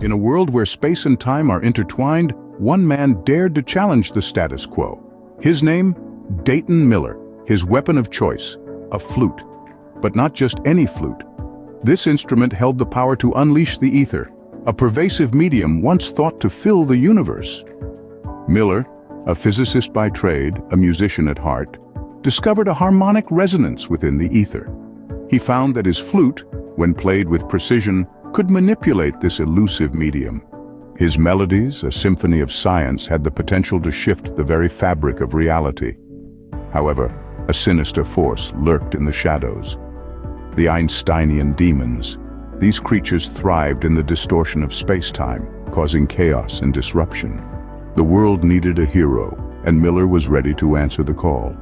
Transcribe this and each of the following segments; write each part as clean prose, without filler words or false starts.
In a world where space and time are intertwined, one man dared to challenge the status quo. His name? Dayton Miller. His weapon of choice? A flute. But not just any flute. This instrument held the power to unleash the ether, a pervasive medium once thought to fill the universe. Miller, a physicist by trade, a musician at heart, discovered a harmonic resonance within the ether. He found that his flute, when played with precision, could manipulate this elusive medium. His melodies, a symphony of science, had the potential to shift the very fabric of reality. However, a sinister force lurked in the shadows. The Einsteinian demons. These creatures thrived in the distortion of space-time, causing chaos and disruption. The world needed a hero, and Miller was ready to answer the call.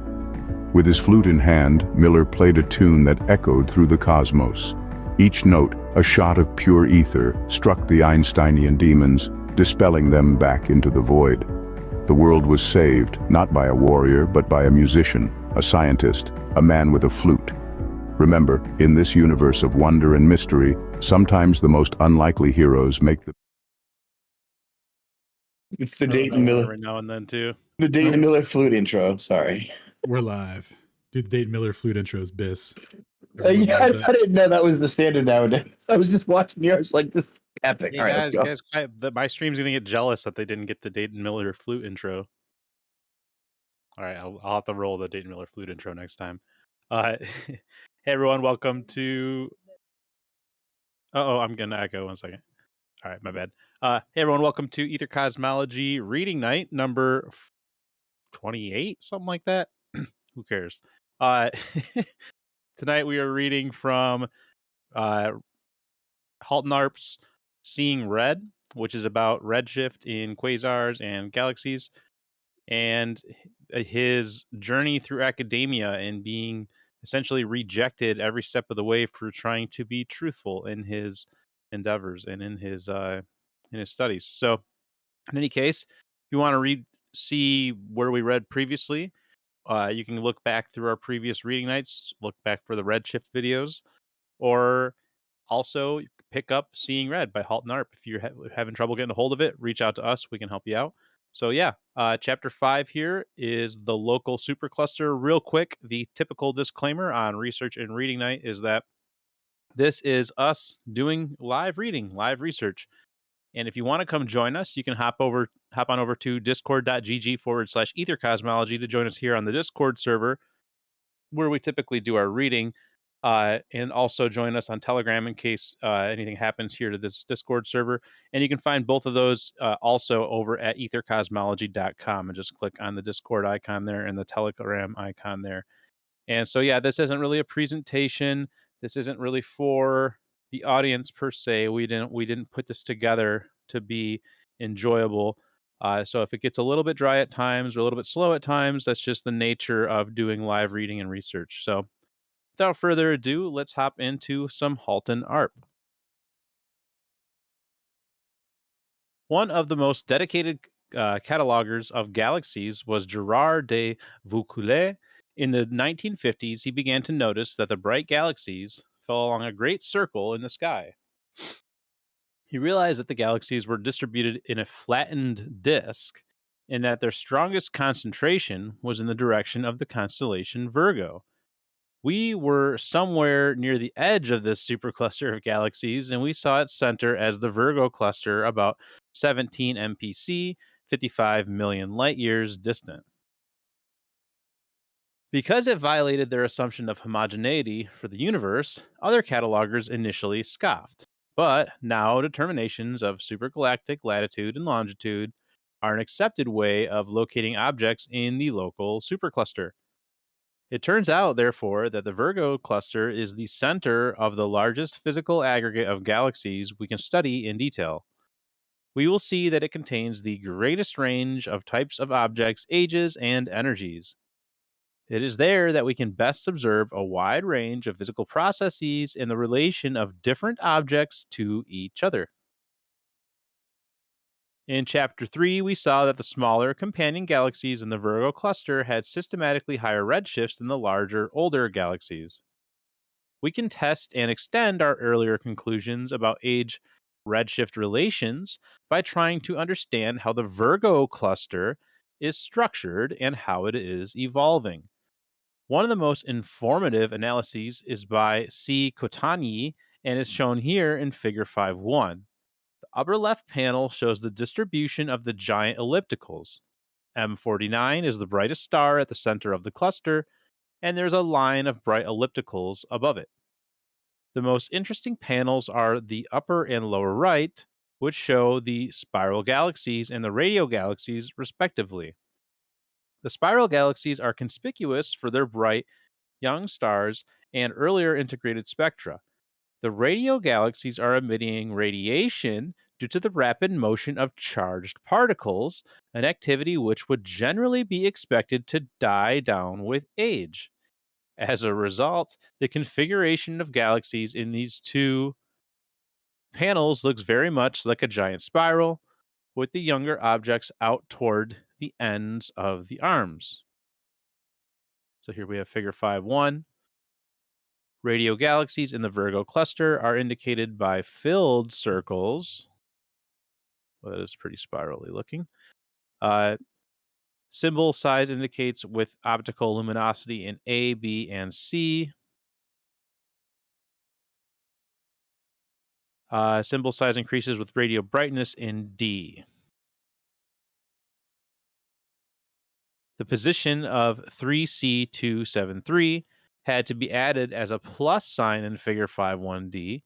With his flute in hand, Miller played a tune that echoed through the cosmos. Each note, a shot of pure ether, struck the Einsteinian demons, dispelling them back into the void. The world was saved, not by a warrior, but by a musician, a scientist, a man with a flute. Remember, in this universe of wonder and mystery, sometimes the most unlikely heroes make the... It's the Dayton Miller. Every now and then, too. The Dayton Miller flute intro, sorry. We're live. Dude, the Dayton Miller flute intro is BIS. Yeah, I didn't know that was the standard nowadays. I was just watching yours like this is epic. Hey, All right, let's go. my stream's going to get jealous that they didn't get the Dayton Miller flute intro. All right, I'll have to roll the Dayton Miller flute intro next time. Hey, everyone, welcome to... I'm going to echo 1 second. All right, my bad. Hey, everyone, welcome to Ether Cosmology Reading Night, number 28, something like that. Who cares? Tonight we are reading from Halton Arp's Seeing Red, which is about redshift in quasars and galaxies, and his journey through academia and being essentially rejected every step of the way for trying to be truthful in his endeavors and in his studies. So, in any case, if you want to see where we read previously, you can look back through our previous reading nights, look back for the redshift videos, or also pick up Seeing Red by Halton Arp. If you're having trouble getting a hold of it, reach out to us. We can help you out. So yeah, chapter 5 here is the local supercluster. Real quick, the typical disclaimer on Research and Reading Night is that this is us doing live reading, live research. And if you want to come join us, you can hop on over to discord.gg/ethercosmology to join us here on the Discord server, where we typically do our reading, and also join us on Telegram in case anything happens here to this Discord server. And you can find both of those also over at ethercosmology.com, and just click on the Discord icon there and the Telegram icon there. And so, yeah, this isn't really a presentation. This isn't really for the audience per se. We didn't put this together to be enjoyable. So if it gets a little bit dry at times or a little bit slow at times, that's just the nature of doing live reading and research. So without further ado, let's hop into some Halton Arp. One of the most dedicated catalogers of galaxies was Gerard de Vaucouleurs. In the 1950s, he began to notice that the bright galaxies fell along a great circle in the sky. He realized that the galaxies were distributed in a flattened disk and that their strongest concentration was in the direction of the constellation Virgo. We were somewhere near the edge of this supercluster of galaxies, and we saw its center as the Virgo cluster, about 17 MPC, 55 million light years distant. Because it violated their assumption of homogeneity for the universe, other catalogers initially scoffed. But now determinations of supergalactic latitude and longitude are an accepted way of locating objects in the local supercluster. It turns out, therefore, that the Virgo cluster is the center of the largest physical aggregate of galaxies we can study in detail. We will see that it contains the greatest range of types of objects, ages, and energies. It is there that we can best observe a wide range of physical processes and the relation of different objects to each other. In Chapter 3, we saw that the smaller companion galaxies in the Virgo cluster had systematically higher redshifts than the larger, older galaxies. We can test and extend our earlier conclusions about age redshift relations by trying to understand how the Virgo cluster is structured and how it is evolving. One of the most informative analyses is by C. Kotani and is shown here in Figure 5.1. The upper left panel shows the distribution of the giant ellipticals. M49 is the brightest star at the center of the cluster, and there's a line of bright ellipticals above it. The most interesting panels are the upper and lower right, which show the spiral galaxies and the radio galaxies, respectively. The spiral galaxies are conspicuous for their bright, young stars and earlier integrated spectra. The radio galaxies are emitting radiation due to the rapid motion of charged particles, an activity which would generally be expected to die down with age. As a result, the configuration of galaxies in these two panels looks very much like a giant spiral, with the younger objects out toward the ends of the arms. So here we have Figure 5.1. Radio galaxies in the Virgo cluster are indicated by filled circles. Well, that is pretty spirally looking. Symbol size indicates with optical luminosity in A, B, and C. Symbol size increases with radio brightness in D. The position of 3C273 had to be added as a plus sign in Figure 5.1d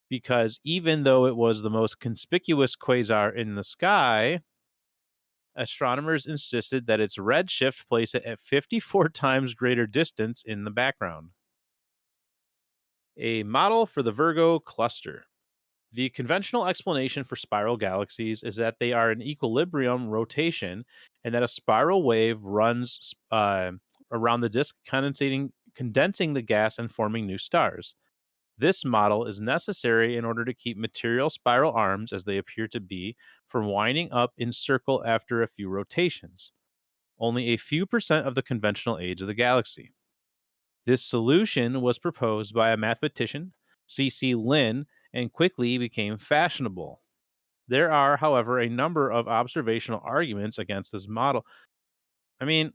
because even though it was the most conspicuous quasar in the sky, astronomers insisted that its redshift place it at 54 times greater distance in the background. A model for the Virgo cluster. The conventional explanation for spiral galaxies is that they are in equilibrium rotation and that a spiral wave runs around the disk, condensing the gas and forming new stars. This model is necessary in order to keep material spiral arms, as they appear to be, from winding up in circle after a few rotations. Only a few percent of the conventional age of the galaxy. This solution was proposed by a mathematician, C.C. Lin, and quickly became fashionable. There are, however, a number of observational arguments against this model. I mean,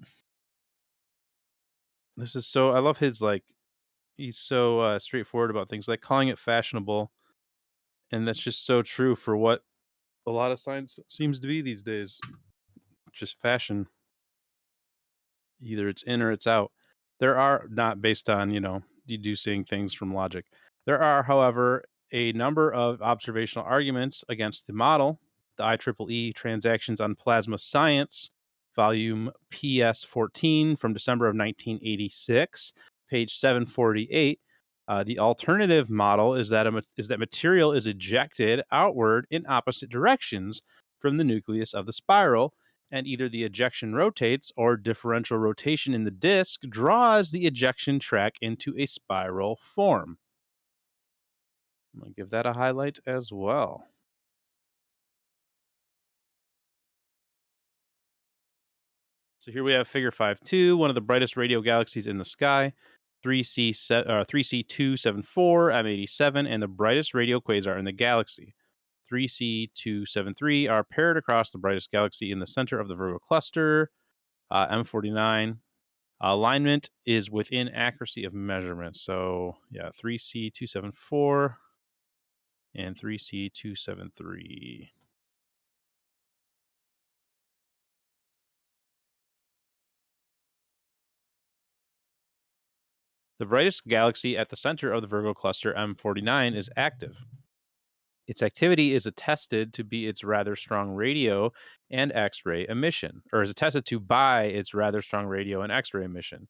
this is so, I love his, he's so straightforward about things, like calling it fashionable. And that's just so true for what a lot of science seems to be these days. Just fashion. Either it's in or it's out. There are not based on, deducing things from logic. There are, however, a number of observational arguments against the model. The IEEE Transactions on Plasma Science, volume PS 14 from December of 1986, page 748. The alternative model is that material is ejected outward in opposite directions from the nucleus of the spiral, and either the ejection rotates or differential rotation in the disk draws the ejection track into a spiral form. I'm going to give that a highlight as well. So here we have Figure 5.2, one of the brightest radio galaxies in the sky, 3C274, M87, and the brightest radio quasar in the galaxy. 3C273 are paired across the brightest galaxy in the center of the Virgo cluster, M49. Alignment is within accuracy of measurement. So, yeah, 3C274 and 3C273. The brightest galaxy at the center of the Virgo cluster, M49, is active. Its activity is attested to be its rather strong radio and X-ray emission, or is attested to by its rather strong radio and X-ray emission.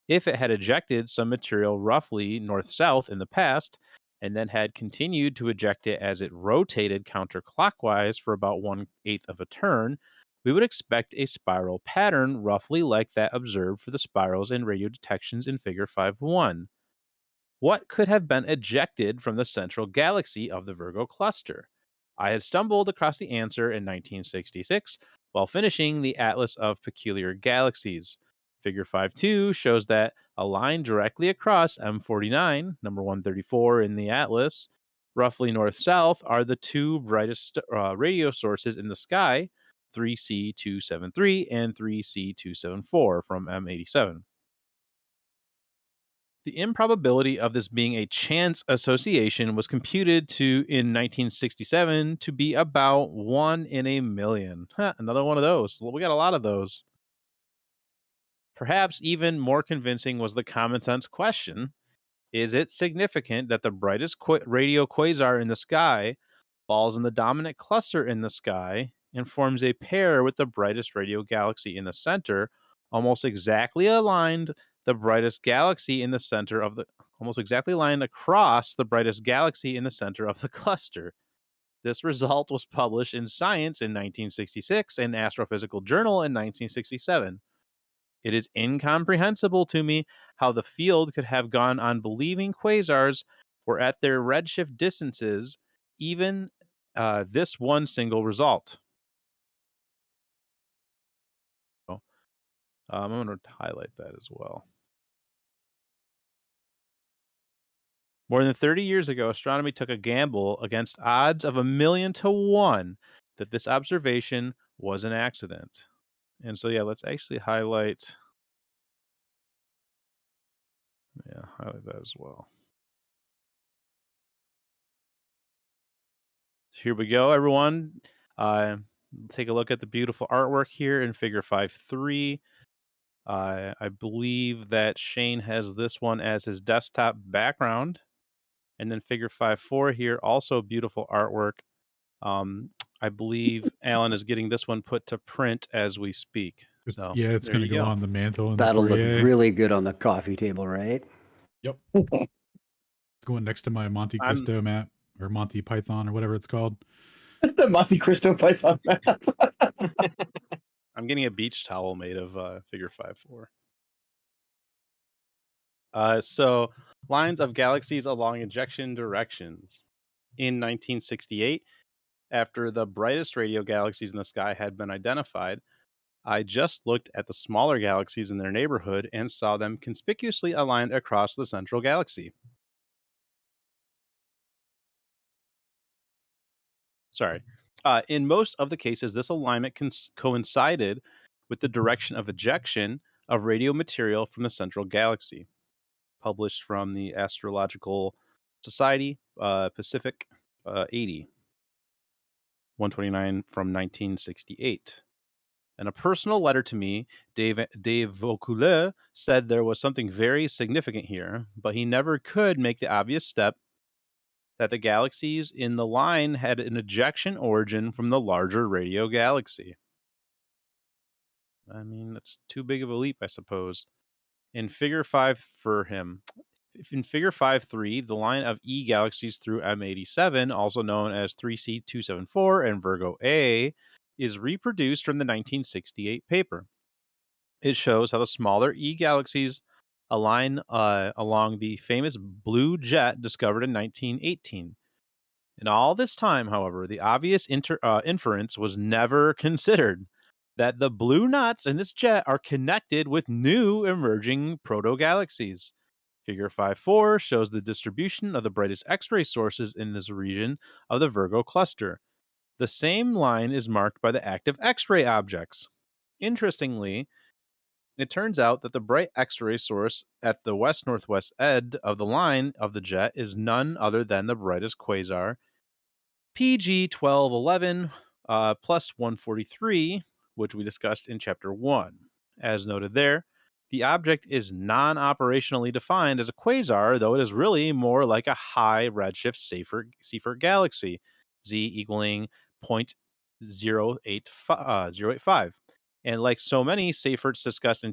If it had ejected some material roughly north-south in the past, and then had continued to eject it as it rotated counterclockwise for about 1/8 of a turn, we would expect a spiral pattern roughly like that observed for the spirals in radio detections in Figure 5.1. What could have been ejected from the central galaxy of the Virgo cluster? I had stumbled across the answer in 1966 while finishing the Atlas of Peculiar Galaxies. Figure 5.2 shows that a line directly across M49, number 134 in the Atlas, Roughly north-south are the two brightest radio sources in the sky, 3C273 and 3C274 from M87. The improbability of this being a chance association was computed in 1967 to be about 1 in a million. Another one of those. Well, we got a lot of those. Perhaps even more convincing was the common sense question: is it significant that the brightest radio quasar in the sky falls in the dominant cluster in the sky and forms a pair with the brightest radio galaxy in the center, almost exactly aligned the brightest galaxy in the center of the almost exactly aligned across the brightest galaxy in the center of the cluster? This result was published in Science in 1966 and Astrophysical Journal in 1967. It is incomprehensible to me how the field could have gone on believing quasars were at their redshift distances, even this one single result. So, I'm going to highlight that as well. More than 30 years ago, astronomy took a gamble against odds of 1,000,000 to 1 that this observation was an accident. And so, yeah, let's actually highlight that as well. Here we go, everyone. Take a look at the beautiful artwork here in Figure 5.3. I believe that Shane has this one as his desktop background. And then Figure 5.4 here, also beautiful artwork. I believe Alan is getting this one put to print as we speak. It's So it's there going to you go go. on the mantle in That'll the look foyer. really good on the coffee table, right? Yep. It's going next to my Monte Cristo map, or Monty Python, or whatever it's called. The Monte Cristo Python map. I'm getting a beach towel made of Figure 5.4. So lines of galaxies along ejection directions. In 1968, after the brightest radio galaxies in the sky had been identified, I just looked at the smaller galaxies in their neighborhood and saw them conspicuously aligned across the central galaxy. In most of the cases, this alignment coincided with the direction of ejection of radio material from the central galaxy. Published from the Astrological Society, Pacific 80, 129 from 1968. In a personal letter to me, Dave Vaucouleur said there was something very significant here, but he never could make the obvious step that the galaxies in the line had an ejection origin from the larger radio galaxy. I mean, that's too big of a leap, I suppose. In Figure 5 for him, in Figure 5.3, the line of E galaxies through M87, also known as 3C274 and Virgo A, is reproduced from the 1968 paper. It shows how the smaller E galaxies align along the famous blue jet discovered in 1918. In all this time, however, the obvious inference was never considered that the blue nuts in this jet are connected with new emerging proto-galaxies. Figure 5.4 shows the distribution of the brightest X-ray sources in this region of the Virgo cluster. The same line is marked by the active X-ray objects. Interestingly, it turns out that the bright X-ray source at the west-northwest edge of the line of the jet is none other than the brightest quasar, PG 1211 plus 143, which we discussed in Chapter 1. As noted there, the object is non-operationally defined as a quasar, though it is really more like a high redshift Seyfert galaxy, Z equaling 0.085. And like so many Seyferts discussed in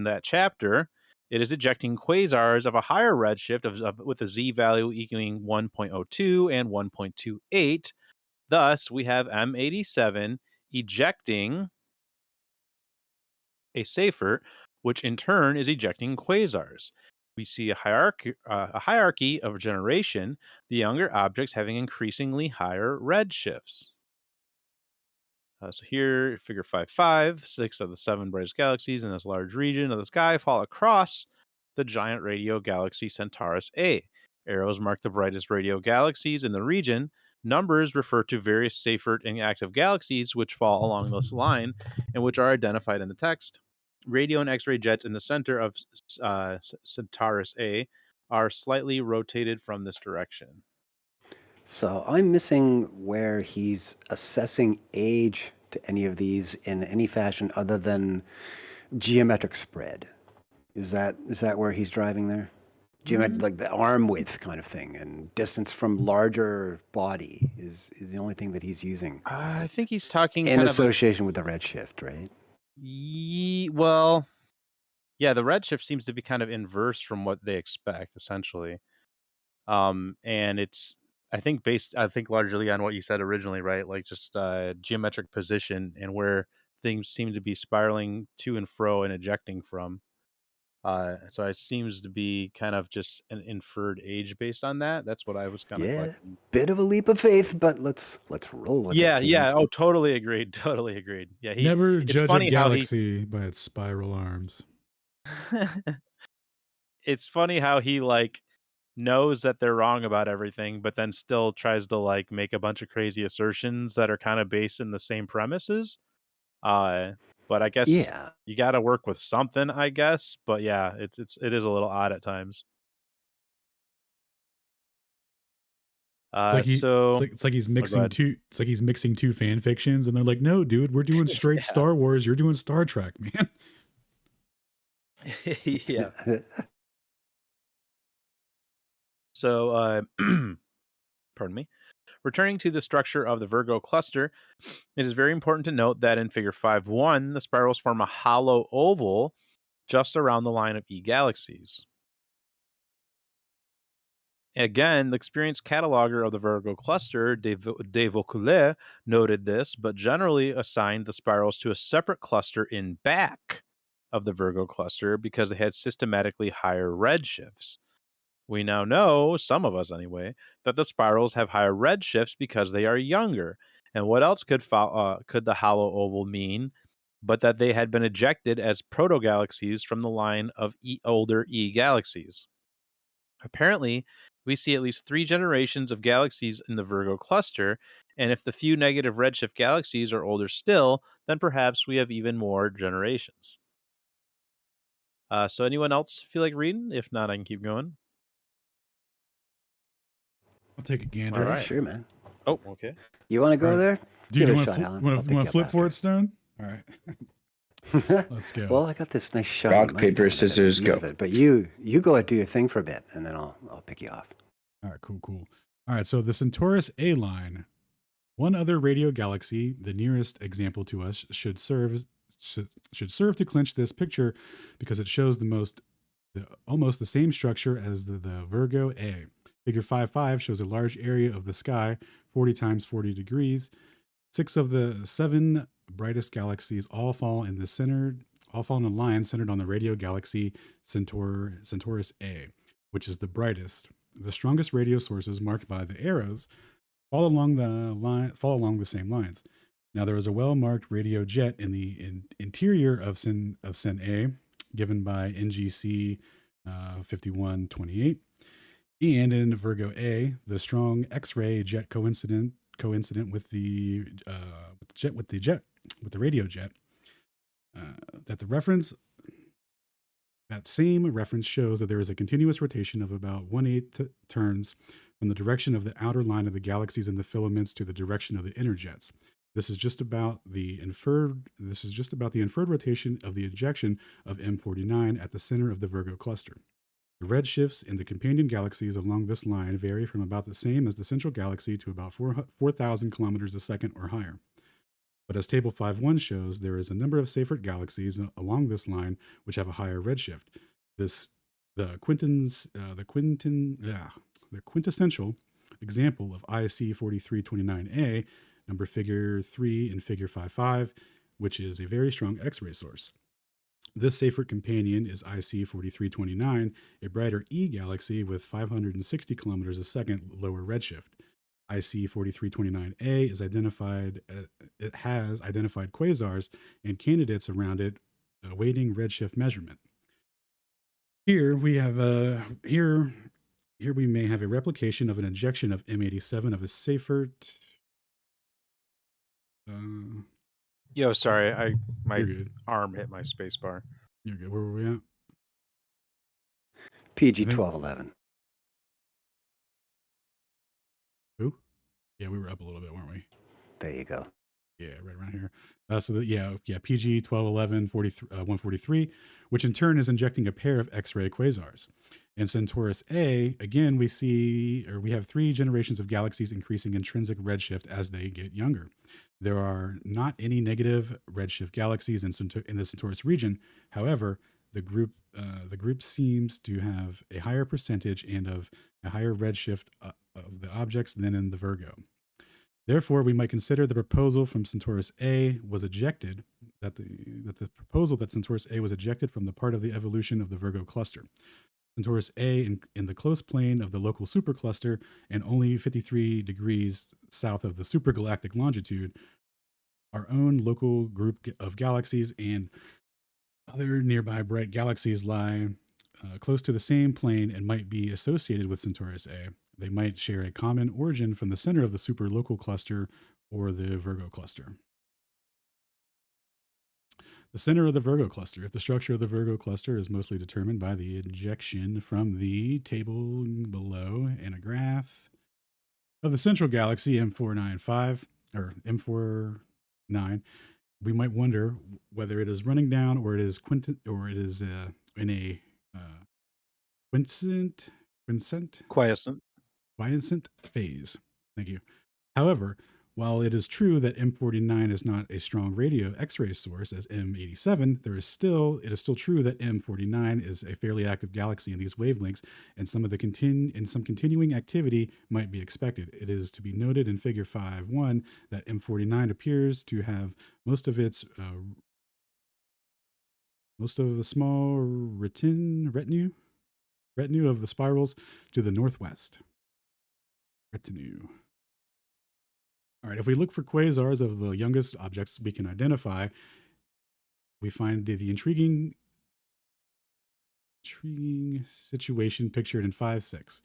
that chapter, it is ejecting quasars of a higher redshift with a Z value equaling 1.02 and 1.28. Thus, we have M87 ejecting a Seyfert, which in turn is ejecting quasars. We see a hierarchy of generation, the younger objects having increasingly higher redshifts. So here, Figure 5.5, 6 of the 7 brightest galaxies in this large region of the sky fall across the giant radio galaxy Centaurus A. Arrows mark the brightest radio galaxies in the region. Numbers refer to various Seyfert and active galaxies which fall along this line and which are identified in the text. Radio and X-ray jets in the center of Centaurus A are slightly rotated from this direction. So I'm missing where he's assessing age to any of these in any fashion other than geometric spread. Is that where he's driving there? Like the arm width kind of thing, and distance from larger body is the only thing that he's using I think he's talking in kind association with the redshift, right? Well, yeah, the redshift seems to be kind of inverse from what they expect, essentially. And it's I think largely on what you said originally, right? Like just geometric position and where things seem to be spiraling to and fro and ejecting from. So it seems to be kind of just an inferred age based on that. That's what I was kind of collecting. Bit of a leap of faith, but let's roll with it. Yeah. Oh, totally agreed. Totally agreed. Yeah, Never judge a galaxy by its spiral arms. It's funny how he like knows that they're wrong about everything, but then still tries to like make a bunch of crazy assertions that are kind of based in the same premises. But I guess you got to work with something, I guess. But yeah, it is a little odd at times. It's like he's mixing two. It's like he's mixing two fan fictions, and they're like, "No, dude, we're doing straight Star Wars. You're doing Star Trek, man." Yeah. So, pardon me. Returning to the structure of the Virgo cluster, it is very important to note that in Figure 5.1, the spirals form a hollow oval just around the line of E galaxies. Again, the experienced cataloger of the Virgo cluster, de Vaucouleurs, noted this, but generally assigned the spirals to a separate cluster in back of the Virgo cluster because they had systematically higher redshifts. We now know, some of us anyway, that the spirals have higher redshifts because they are younger. And what else could the hollow oval mean but that they had been ejected as protogalaxies from the line of older E galaxies? Apparently, we see at least 3 generations of galaxies in the Virgo cluster, and if the few negative redshift galaxies are older still, then perhaps we have even more generations. So anyone else feel like reading? If not, I can keep going. I'll take a gander. All right, sure, man. Oh, okay. You want to go there? Dude, you want to flip for it, Stone? All right. Let's go. Well, I got this nice shot. Rock, paper, scissors, go. But you go and do your thing for a bit, and then I'll pick you off. All right, cool. All right, so the Centaurus A line, one other radio galaxy, the nearest example to us, should serve to clinch this picture because it shows almost the same structure as the Virgo A. Figure 5.5 shows a large area of the sky, 40 times 40 degrees. 6 of the 7 brightest galaxies all fall in a line centered on the radio galaxy Centaurus A, which is the brightest. The strongest radio sources marked by the arrows fall along the same lines. Now there is a well-marked radio jet in the interior of Cen A, given by NGC 5128. And in Virgo A, the strong X-ray jet coincident with the radio jet. That same reference shows that there is a continuous rotation of about 1/8 turns from the direction of the outer line of the galaxies and the filaments to the direction of the inner jets. This is just about the inferred rotation of the ejection of M49 at the center of the Virgo cluster. The redshifts in the companion galaxies along this line vary from about the same as the central galaxy to about 4,000 kilometers a second or higher. But as Table 5.1 shows, there is a number of Seyfert galaxies along this line which have a higher redshift. The quintessential example of IC 4329A, number figure 3 in figure 5.5, which is a very strong X-ray source. This Seyfert companion is IC 4329, a brighter E galaxy with 560 kilometers a second lower redshift. IC 4329A has identified quasars and candidates around it awaiting redshift measurement. Here we have Here we may have a replication of an injection of M87 of a safer. Yo, sorry, my You're good. arm hit my space bar. You're good. Where were we at? PG I think- 1211. Who? Yeah, we were up a little bit, weren't we? There you go. Yeah, right around here. PG 1211 143, which in turn is injecting a pair of X-ray quasars. In Centaurus A, again, we have 3 generations of galaxies increasing intrinsic redshift as they get younger. There are not any negative redshift galaxies in the Centaurus region. However, the group seems to have a higher percentage and of a higher redshift of the objects than in the Virgo. Therefore, we might consider the proposal from Centaurus A was ejected, that the proposal that Centaurus A was ejected from the part of the evolution of the Virgo cluster. Centaurus A in the close plane of the local supercluster and only 53 degrees south of the supergalactic longitude, our own local group of galaxies and other nearby bright galaxies lie close to the same plane and might be associated with Centaurus A. They might share a common origin from the center of the superlocal cluster or the Virgo cluster. The center of the Virgo cluster. If the structure of the Virgo cluster is mostly determined by the injection from the table below and a graph of the central galaxy M495 or M49, we might wonder whether it is running down or it is in a quiescent phase. Thank you. However, while it is true that M49 is not a strong radio X-ray source as M87, it is still true that M49 is a fairly active galaxy in these wavelengths, and some continuing activity might be expected. It is to be noted in Figure 5.1 that M49 appears to have most of the small retinue of the spirals to the northwest. Retinue. All right, if we look for quasars of the youngest objects we can identify, we find the intriguing situation pictured in 5.6.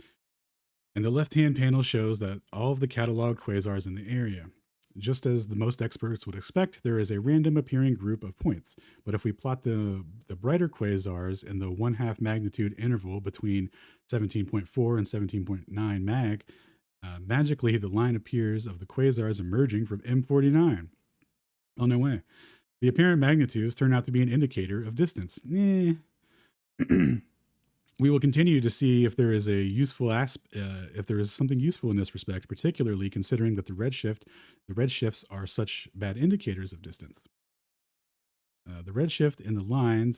And the left-hand panel shows that all of the cataloged quasars in the area. Just as the most experts would expect, there is a random appearing group of points. But if we plot the brighter quasars in the 1/2 magnitude interval between 17.4 and 17.9 mag, magically the line appears of the quasars emerging from M49. Oh, no way. The apparent magnitudes turn out to be an indicator of distance. We will continue to see if there is something useful in this respect, particularly considering that the redshifts are such bad indicators of distance. The redshift in the line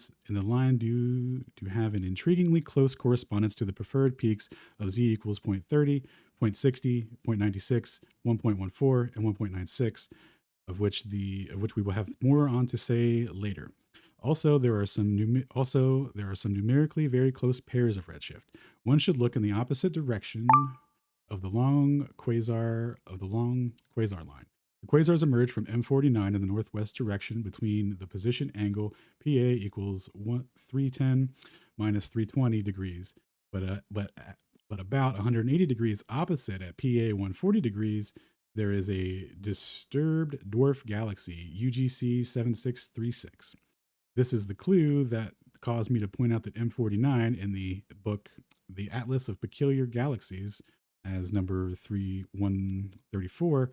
do have an intriguingly close correspondence to the preferred peaks of z equals 0.30, 0.60, 0.96, 1.14, and 1.96, of which we will have more on to say later. Also, there are some numerically very close pairs of redshift. One should look in the opposite direction of the long quasar line. The quasars emerge from M49 in the northwest direction between the position angle PA equals 310 minus 320 degrees, but about 180 degrees opposite at PA 140 degrees, there is a disturbed dwarf galaxy, UGC 7636. This is the clue that caused me to point out that M49 in the book, The Atlas of Peculiar Galaxies, as number 134,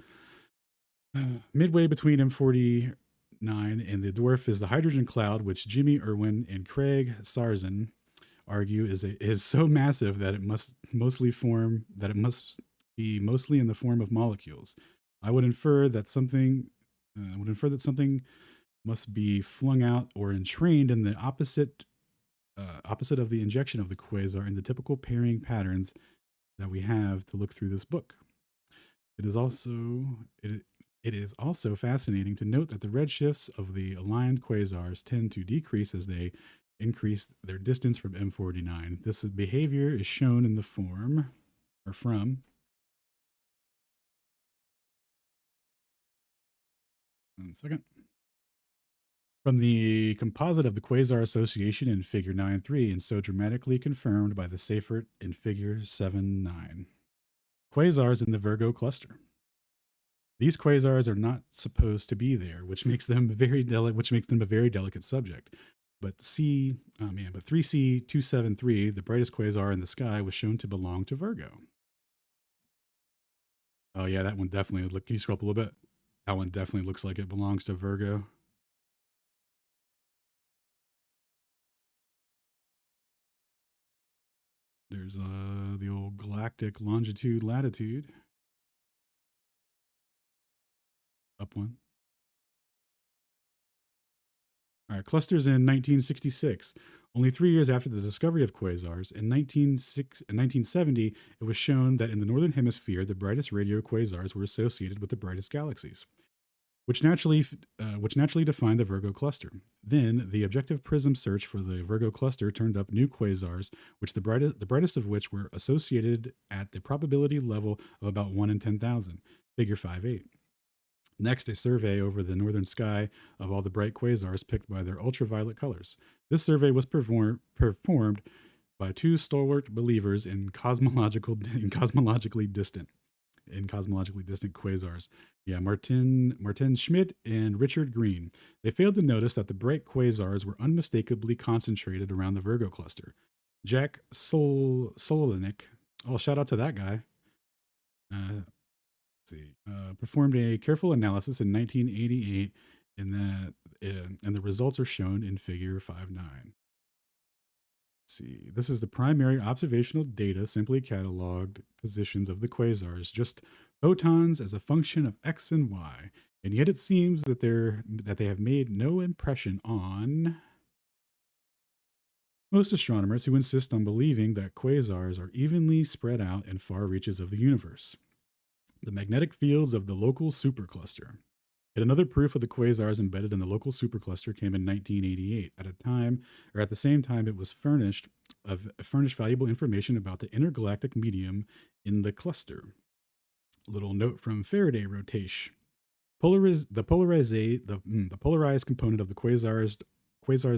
midway between M49 and the dwarf is the hydrogen cloud, which Jimmy Irwin and Craig Sarzan argue is so massive that it must be mostly in the form of molecules. I would infer that something must be flung out or entrained in the opposite of the injection of the quasar in the typical pairing patterns that we have to look through this book. It is also fascinating to note that the redshifts of the aligned quasars tend to decrease as they increase their distance from M49. This behavior is shown in the from. One second. from the composite of the quasar association in Figure 9.3 and so dramatically confirmed by the Seyfert in Figure 7.9. Quasars in the Virgo cluster. These quasars are not supposed to be there, which makes them a very delicate subject. But 3C273, the brightest quasar in the sky, was shown to belong to Virgo. Oh yeah, that one definitely. Look, can you scroll up a little bit? That one definitely looks like it belongs to Virgo. There's the old galactic longitude, latitude. Up one. All right, clusters in 1966. Only 3 years after the discovery of quasars, in 1970, it was shown that in the northern hemisphere, the brightest radio quasars were associated with the brightest galaxies, which naturally defined the Virgo cluster. Then, the objective prism search for the Virgo cluster turned up new quasars, which the brightest of which were associated at the probability level of about 1 in 10,000, Figure 5.8. Next, a survey over the northern sky of all the bright quasars picked by their ultraviolet colors. This survey was performed by two stalwart believers in cosmologically distant quasars. Yeah, Martin Schmidt and Richard Green. They failed to notice that the bright quasars were unmistakably concentrated around the Virgo cluster. Jack Solonic, oh, shout out to that guy. Performed a careful analysis in 1988, and the results are shown in Figure 5.9. See, this is the primary observational data, simply cataloged positions of the quasars, just photons as a function of x and y, and yet it seems that they have made no impression on most astronomers who insist on believing that quasars are evenly spread out in far reaches of the universe. The magnetic fields of the local supercluster. Yet another proof of the quasars embedded in the local supercluster came in 1988, at the same time it was furnished valuable information about the intergalactic medium in the cluster. Little note from Faraday rotation. The polarized component of the quasar's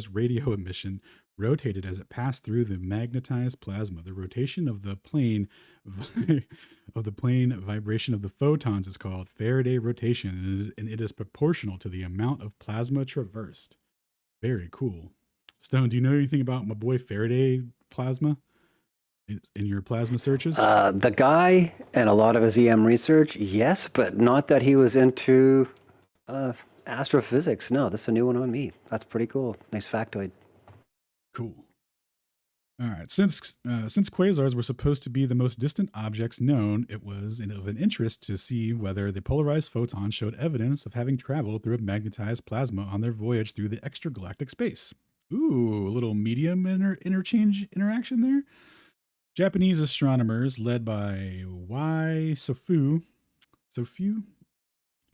radio emission rotated as it passed through the magnetized plasma. The rotation of the plane vibration of the photons is called Faraday rotation, and it is proportional to the amount of plasma traversed. Very cool. Stone, do you know anything about my boy Faraday plasma in your plasma searches? The guy and a lot of his EM research, yes, but not that he was into astrophysics. No, this is a new one on me. That's pretty cool. Nice factoid. Cool. All right. Since quasars were supposed to be the most distant objects known, it was of an interest to see whether the polarized photons showed evidence of having traveled through a magnetized plasma on their voyage through the extragalactic space. Ooh, a little medium interaction there. Japanese astronomers led by Y. Sofu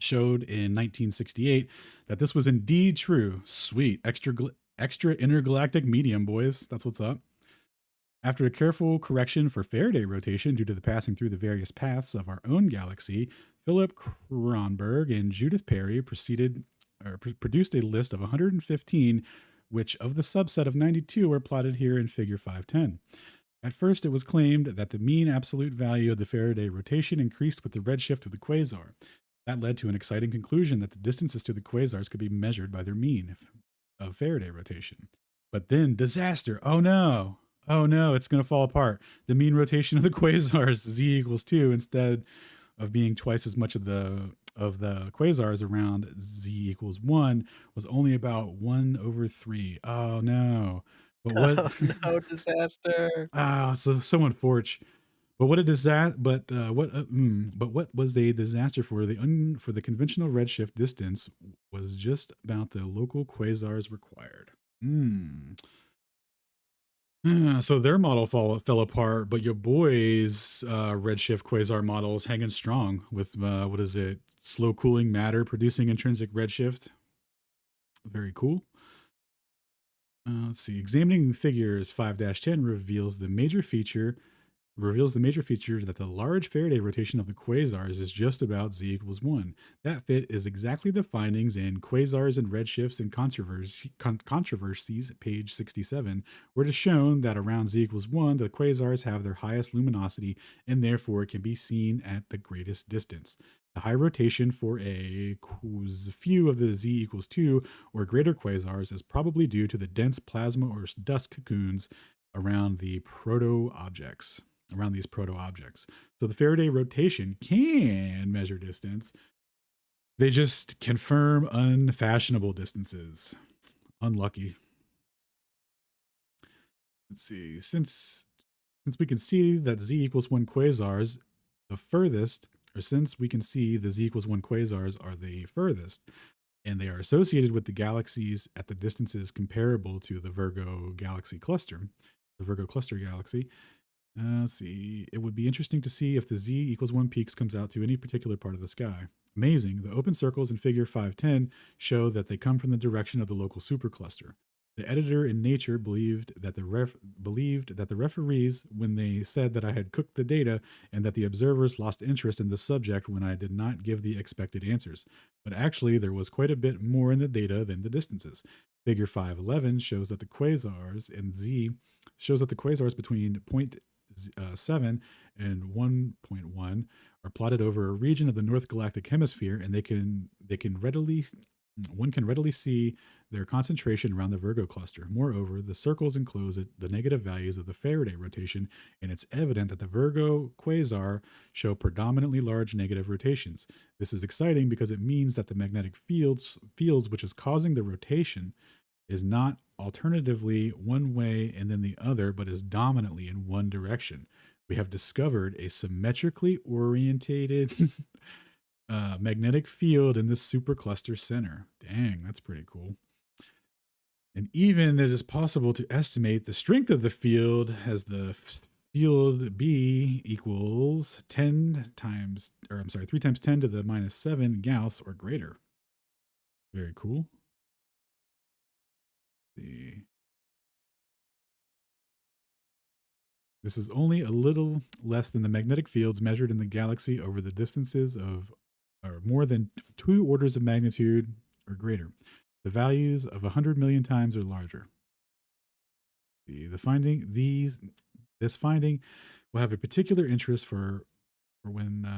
showed in 1968 that this was indeed true. Sweet. Extra intergalactic medium, boys. That's what's up. After a careful correction for Faraday rotation due to the passing through the various paths of our own galaxy, Philip Kronberg and Judith Perry produced a list of 115, which of the subset of 92 are plotted here in Figure 5.10. At first, it was claimed that the mean absolute value of the Faraday rotation increased with the redshift of the quasar. That led to an exciting conclusion that the distances to the quasars could be measured by their mean of Faraday rotation. But then, disaster! Oh no, it's going to fall apart. The mean rotation of the quasars, z equals 2, instead of being twice as much of the quasars around z equals 1, was only about 1/3. Oh no. But what? Oh, no, disaster. So unfortunate. But what a disaster! But what was a disaster for the conventional redshift distance was just about the local quasars required. So their model fell apart, but your boys' redshift quasar model is hanging strong with what is it? Slow cooling matter producing intrinsic redshift. Very cool. Let's see. Examining figures 5-10 reveals the major feature reveals the major feature that the large Faraday rotation of the quasars is just about z equals 1. That fit is exactly the findings in Quasars and Redshifts and Controversies, page 67, where it is shown that around z equals 1, the quasars have their highest luminosity and therefore can be seen at the greatest distance. The high rotation for a few of the z equals 2 or greater quasars is probably due to the dense plasma or dust cocoons around these proto objects. So the Faraday rotation can measure distance. They just confirm unfashionable distances. Unlucky. Let's see. Since we can see that z equals 1 quasars, the furthest, or since we can see the z equals 1 quasars are the furthest, and they are associated with the galaxies at the distances comparable to the Virgo galaxy cluster, the Virgo cluster galaxy. Let's see. It would be interesting to see if the z equals 1 peaks comes out to any particular part of the sky. Amazing. The open circles in figure 510 show that they come from the direction of the local supercluster. The editor in Nature believed that the referees, when they said that I had cooked the data and that the observers lost interest in the subject when I did not give the expected answers. But actually, there was quite a bit more in the data than the distances. Figure 511 shows that the quasars between 0.7 and 1.1 are plotted over a region of the North Galactic Hemisphere, and one can readily see their concentration around the Virgo cluster. Moreover, the circles enclose the negative values of the Faraday rotation, and it's evident that the Virgo quasar show predominantly large negative rotations. This is exciting because it means that the magnetic fields which is causing the rotation is not alternatively one way and then the other, but is dominantly in one direction. We have discovered a symmetrically orientated magnetic field in the supercluster center. Dang, that's pretty cool. And even it is possible to estimate the strength of the field as the field B equals 3 times 10 to the minus 7 Gauss or greater. Very cool. This is only a little less than the magnetic fields measured in the galaxy over the distances of or more than 2 orders of magnitude or greater. The values of 100 million times or larger. This finding will have a particular interest for when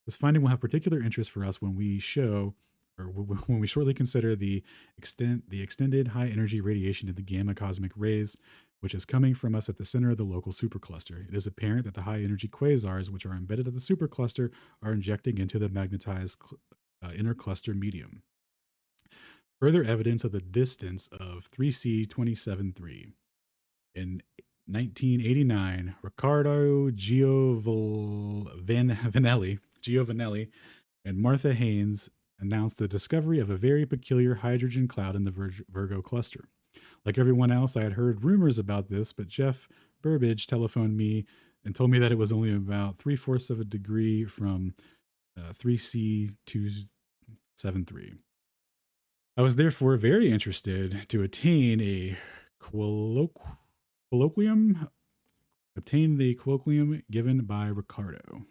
This finding will have particular interest for us when we show, or when we shortly consider the extended high energy radiation of the gamma cosmic rays, which is coming from us at the center of the local supercluster. It is apparent that the high energy quasars, which are embedded at the supercluster, are injecting into the magnetized intercluster medium. Further evidence of the distance of 3C 273. In 1989, Riccardo Giovanelli and Martha Haynes announced the discovery of a very peculiar hydrogen cloud in the Virgo cluster. Like everyone else, I had heard rumors about this, but Jeff Burbidge telephoned me and told me that it was only about 3/4 of a degree from 3C 273. I was therefore very interested to obtain the colloquium given by Ricardo.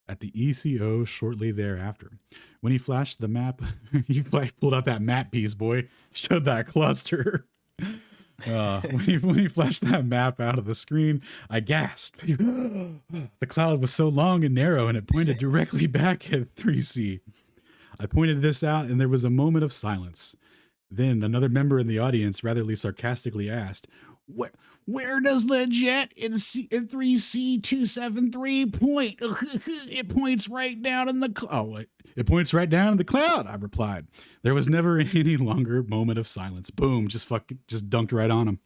At the ECO shortly thereafter. When he flashed the map, he pulled up that map piece, boy, showed that cluster. When he flashed that map out of the screen, I gasped. The cloud was so long and narrow, and it pointed directly back at 3C. I pointed this out, and there was a moment of silence. Then another member in the audience rather sarcastically asked, Where does the jet in 3C 273 point? It points right down in the it points right down in the cloud, I replied. There was never any longer moment of silence. Boom, just dunked right on him.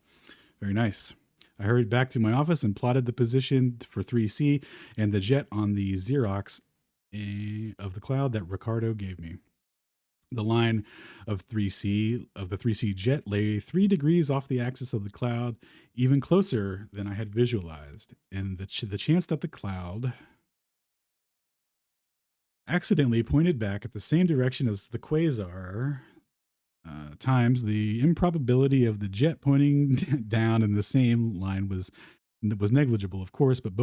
Very nice. I hurried back to my office and plotted the position for 3C and the jet on the Xerox of the cloud that Ricardo gave me. The line of the 3C jet lay 3 degrees off the axis of the cloud, even closer than I had visualized. And the chance that the cloud accidentally pointed back at the same direction as the quasar times, the improbability of the jet pointing down in the same line was negligible, of course, but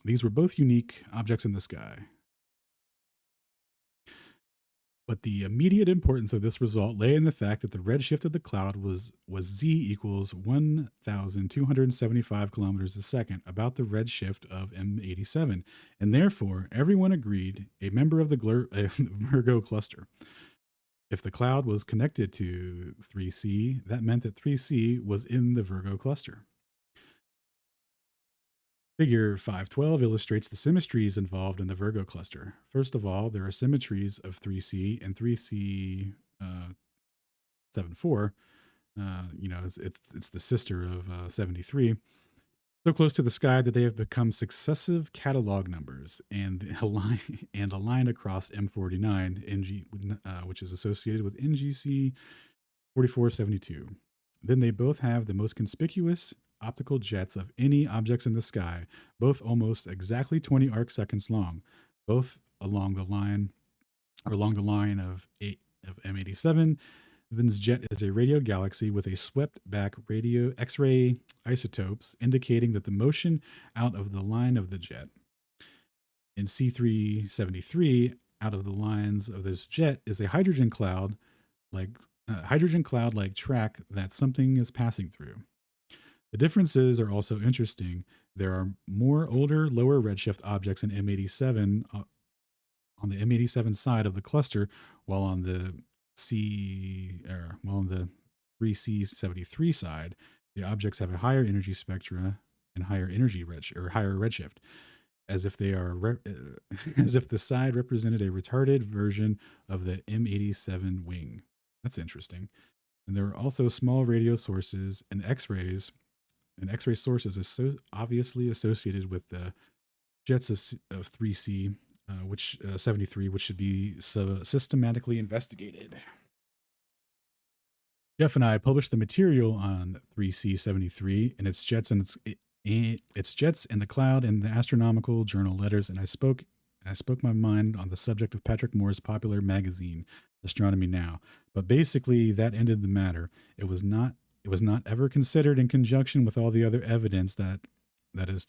these were both unique objects in the sky. But the immediate importance of this result lay in the fact that the redshift of the cloud was z equals 1,275 kilometers a second, about the redshift of M87, and therefore everyone agreed a member of the Virgo cluster. If the cloud was connected to 3C, that meant that 3C was in the Virgo cluster. Figure 512 illustrates the symmetries involved in the Virgo cluster. First of all, there are symmetries of 3C and 3C 74. It's the sister of 73. So close to the sky that they have become successive catalog numbers and aligned across M49, which is associated with NGC 4472. Then they both have the most conspicuous optical jets of any objects in the sky, both almost exactly 20 arc seconds long, both along the line of M87. Vin's jet is a radio galaxy with a swept back radio X-ray isotopes, indicating that the motion out of the line of the jet. In C373, out of the lines of this jet is a hydrogen cloud like track that something is passing through. The differences are also interesting. There are more older, lower redshift objects in M87 on the M87 side of the cluster, while on the 3C73 side, the objects have a higher energy spectra and higher redshift, as if they are as if the side represented a retarded version of the M87 wing. That's interesting. And there are also small radio sources and X-rays. And X-ray sources are so obviously associated with the jets of 3C, 73, which should be systematically investigated. Jeff and I published the material on 3C73 and its jets and its jets in the cloud in the Astronomical Journal Letters, and I spoke my mind on the subject of Patrick Moore's popular magazine, Astronomy Now. But basically, that ended the matter. It was not ever considered in conjunction with all the other evidence that is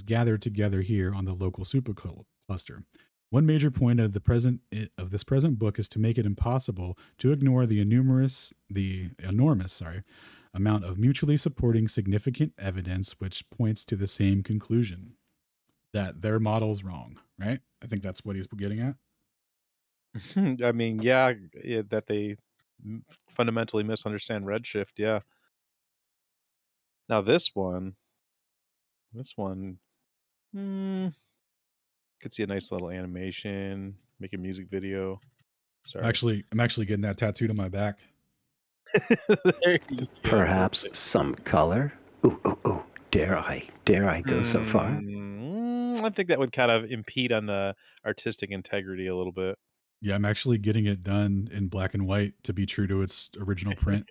gathered together here on the local supercluster. One major point of this present book is to make it impossible to ignore the enormous amount of mutually supporting significant evidence which points to the same conclusion, that their model's wrong, right? I think that's what he's getting at. I mean, yeah, that they fundamentally misunderstand redshift. Yeah. Now this one, could see a nice little animation, make a music video. Sorry. I'm actually getting that tattooed on my back. There you go. Perhaps some color. Ooh. Dare I go so far? I think that would kind of impede on the artistic integrity a little bit. Yeah, I'm actually getting it done in black and white to be true to its original print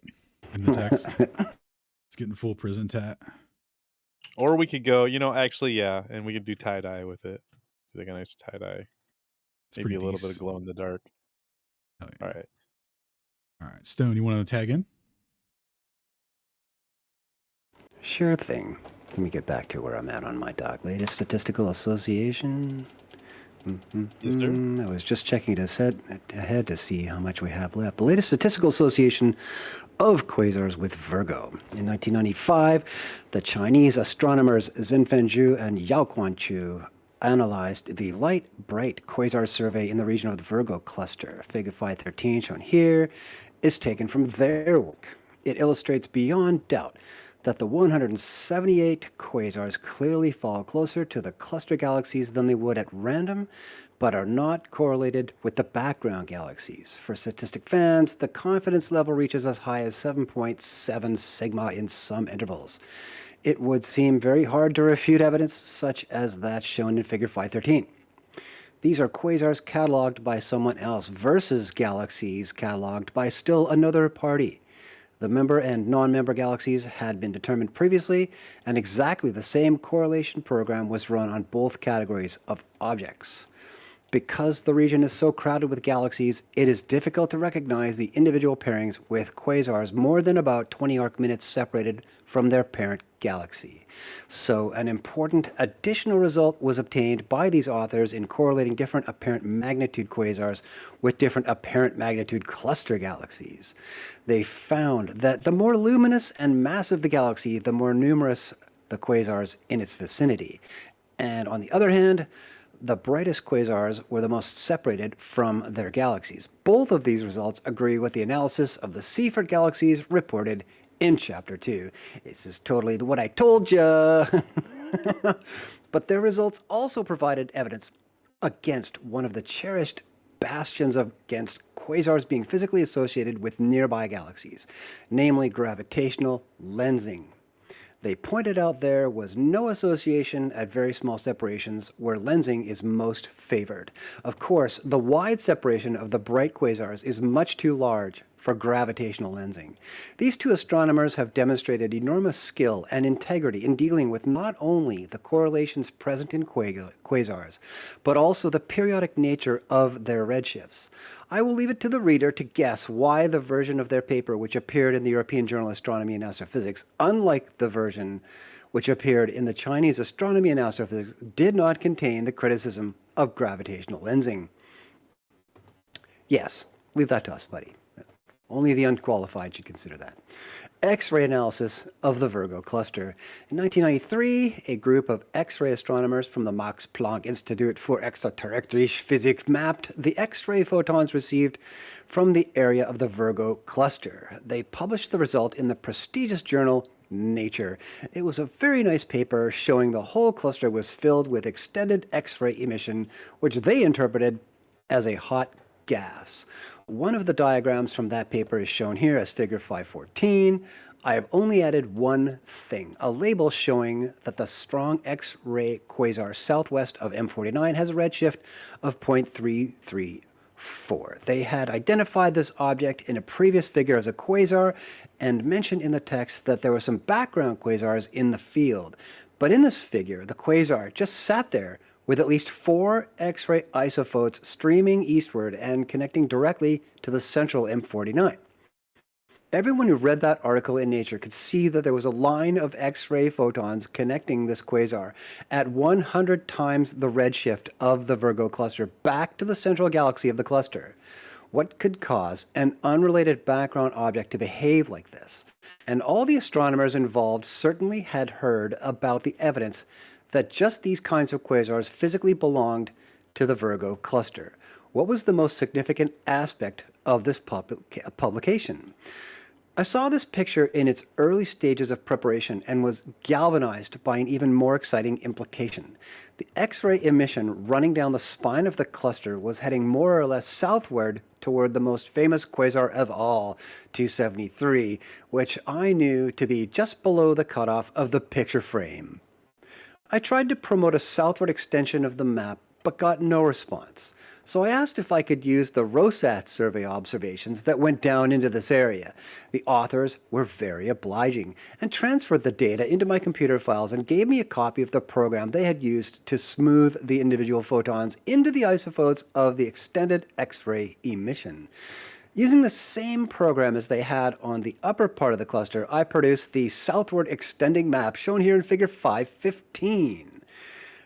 in the text. It's getting full prison tat. Or we could go, actually, yeah, and we could do tie-dye with it. Do like a nice tie-dye. Maybe a little bit of glow in the dark. Oh, yeah. All right. Stone, you want to tag in? Sure thing. Let me get back to where I'm at on my doc. Latest Statistical Association. Yes, sir. I was just checking it ahead to see how much we have left. The latest Statistical Association of Quasars with Virgo. In 1995, the Chinese astronomers Zhenfen Zhu and Yao Quanchu analyzed the light bright quasar survey in the region of the Virgo cluster. Figure 513 shown here is taken from their work. It illustrates beyond doubt that the 178 quasars clearly fall closer to the cluster galaxies than they would at random, but are not correlated with the background galaxies. For statistic fans, the confidence level reaches as high as 7.7 sigma in some intervals. It would seem very hard to refute evidence such as that shown in Figure 513. These are quasars cataloged by someone else versus galaxies cataloged by still another party. The member and non-member galaxies had been determined previously, and exactly the same correlation program was run on both categories of objects. Because the region is so crowded with galaxies, it is difficult to recognize the individual pairings with quasars more than about 20 arc minutes separated from their parent galaxy. So an important additional result was obtained by these authors in correlating different apparent magnitude quasars with different apparent magnitude cluster galaxies. They found that the more luminous and massive the galaxy, the more numerous the quasars in its vicinity. And on the other hand, the brightest quasars were the most separated from their galaxies. Both of these results agree with the analysis of the Seyfert galaxies reported in Chapter 2. This is totally what I told ya! But their results also provided evidence against one of the cherished bastions against quasars being physically associated with nearby galaxies, namely gravitational lensing. They pointed out there was no association at very small separations where lensing is most favored. Of course, the wide separation of the bright quasars is much too large for gravitational lensing. These two astronomers have demonstrated enormous skill and integrity in dealing with not only the correlations present in quasars, but also the periodic nature of their redshifts. I will leave it to the reader to guess why the version of their paper which appeared in the European Journal of Astronomy and Astrophysics, unlike the version which appeared in the Chinese Astronomy and Astrophysics, did not contain the criticism of gravitational lensing. Yes, leave that to us, buddy. Only the unqualified should consider that. X-ray analysis of the Virgo cluster. In 1993, a group of X-ray astronomers from the Max Planck Institute for Extraterrestrial Physics mapped the X-ray photons received from the area of the Virgo cluster. They published the result in the prestigious journal Nature. It was a very nice paper showing the whole cluster was filled with extended X-ray emission, which they interpreted as a hot gas. One of the diagrams from that paper is shown here as figure 514. I have only added one thing, a label showing that the strong X-ray quasar southwest of M49 has a redshift of 0.334. They had identified this object in a previous figure as a quasar and mentioned in the text that there were some background quasars in the field. But in this figure, the quasar just sat there with at least 4 X-ray isophotons streaming eastward and connecting directly to the central M49. Everyone who read that article in Nature could see that there was a line of X-ray photons connecting this quasar at 100 times the redshift of the Virgo cluster back to the central galaxy of the cluster. What could cause an unrelated background object to behave like this? And all the astronomers involved certainly had heard about the evidence that just these kinds of quasars physically belonged to the Virgo cluster. What was the most significant aspect of this publication? I saw this picture in its early stages of preparation and was galvanized by an even more exciting implication. The X-ray emission running down the spine of the cluster was heading more or less southward toward the most famous quasar of all, 273, which I knew to be just below the cutoff of the picture frame. I tried to promote a southward extension of the map, but got no response. So I asked if I could use the ROSAT survey observations that went down into this area. The authors were very obliging and transferred the data into my computer files and gave me a copy of the program they had used to smooth the individual photons into the isophotons of the extended X-ray emission. Using the same program as they had on the upper part of the cluster, I produced the southward extending map shown here in figure 515.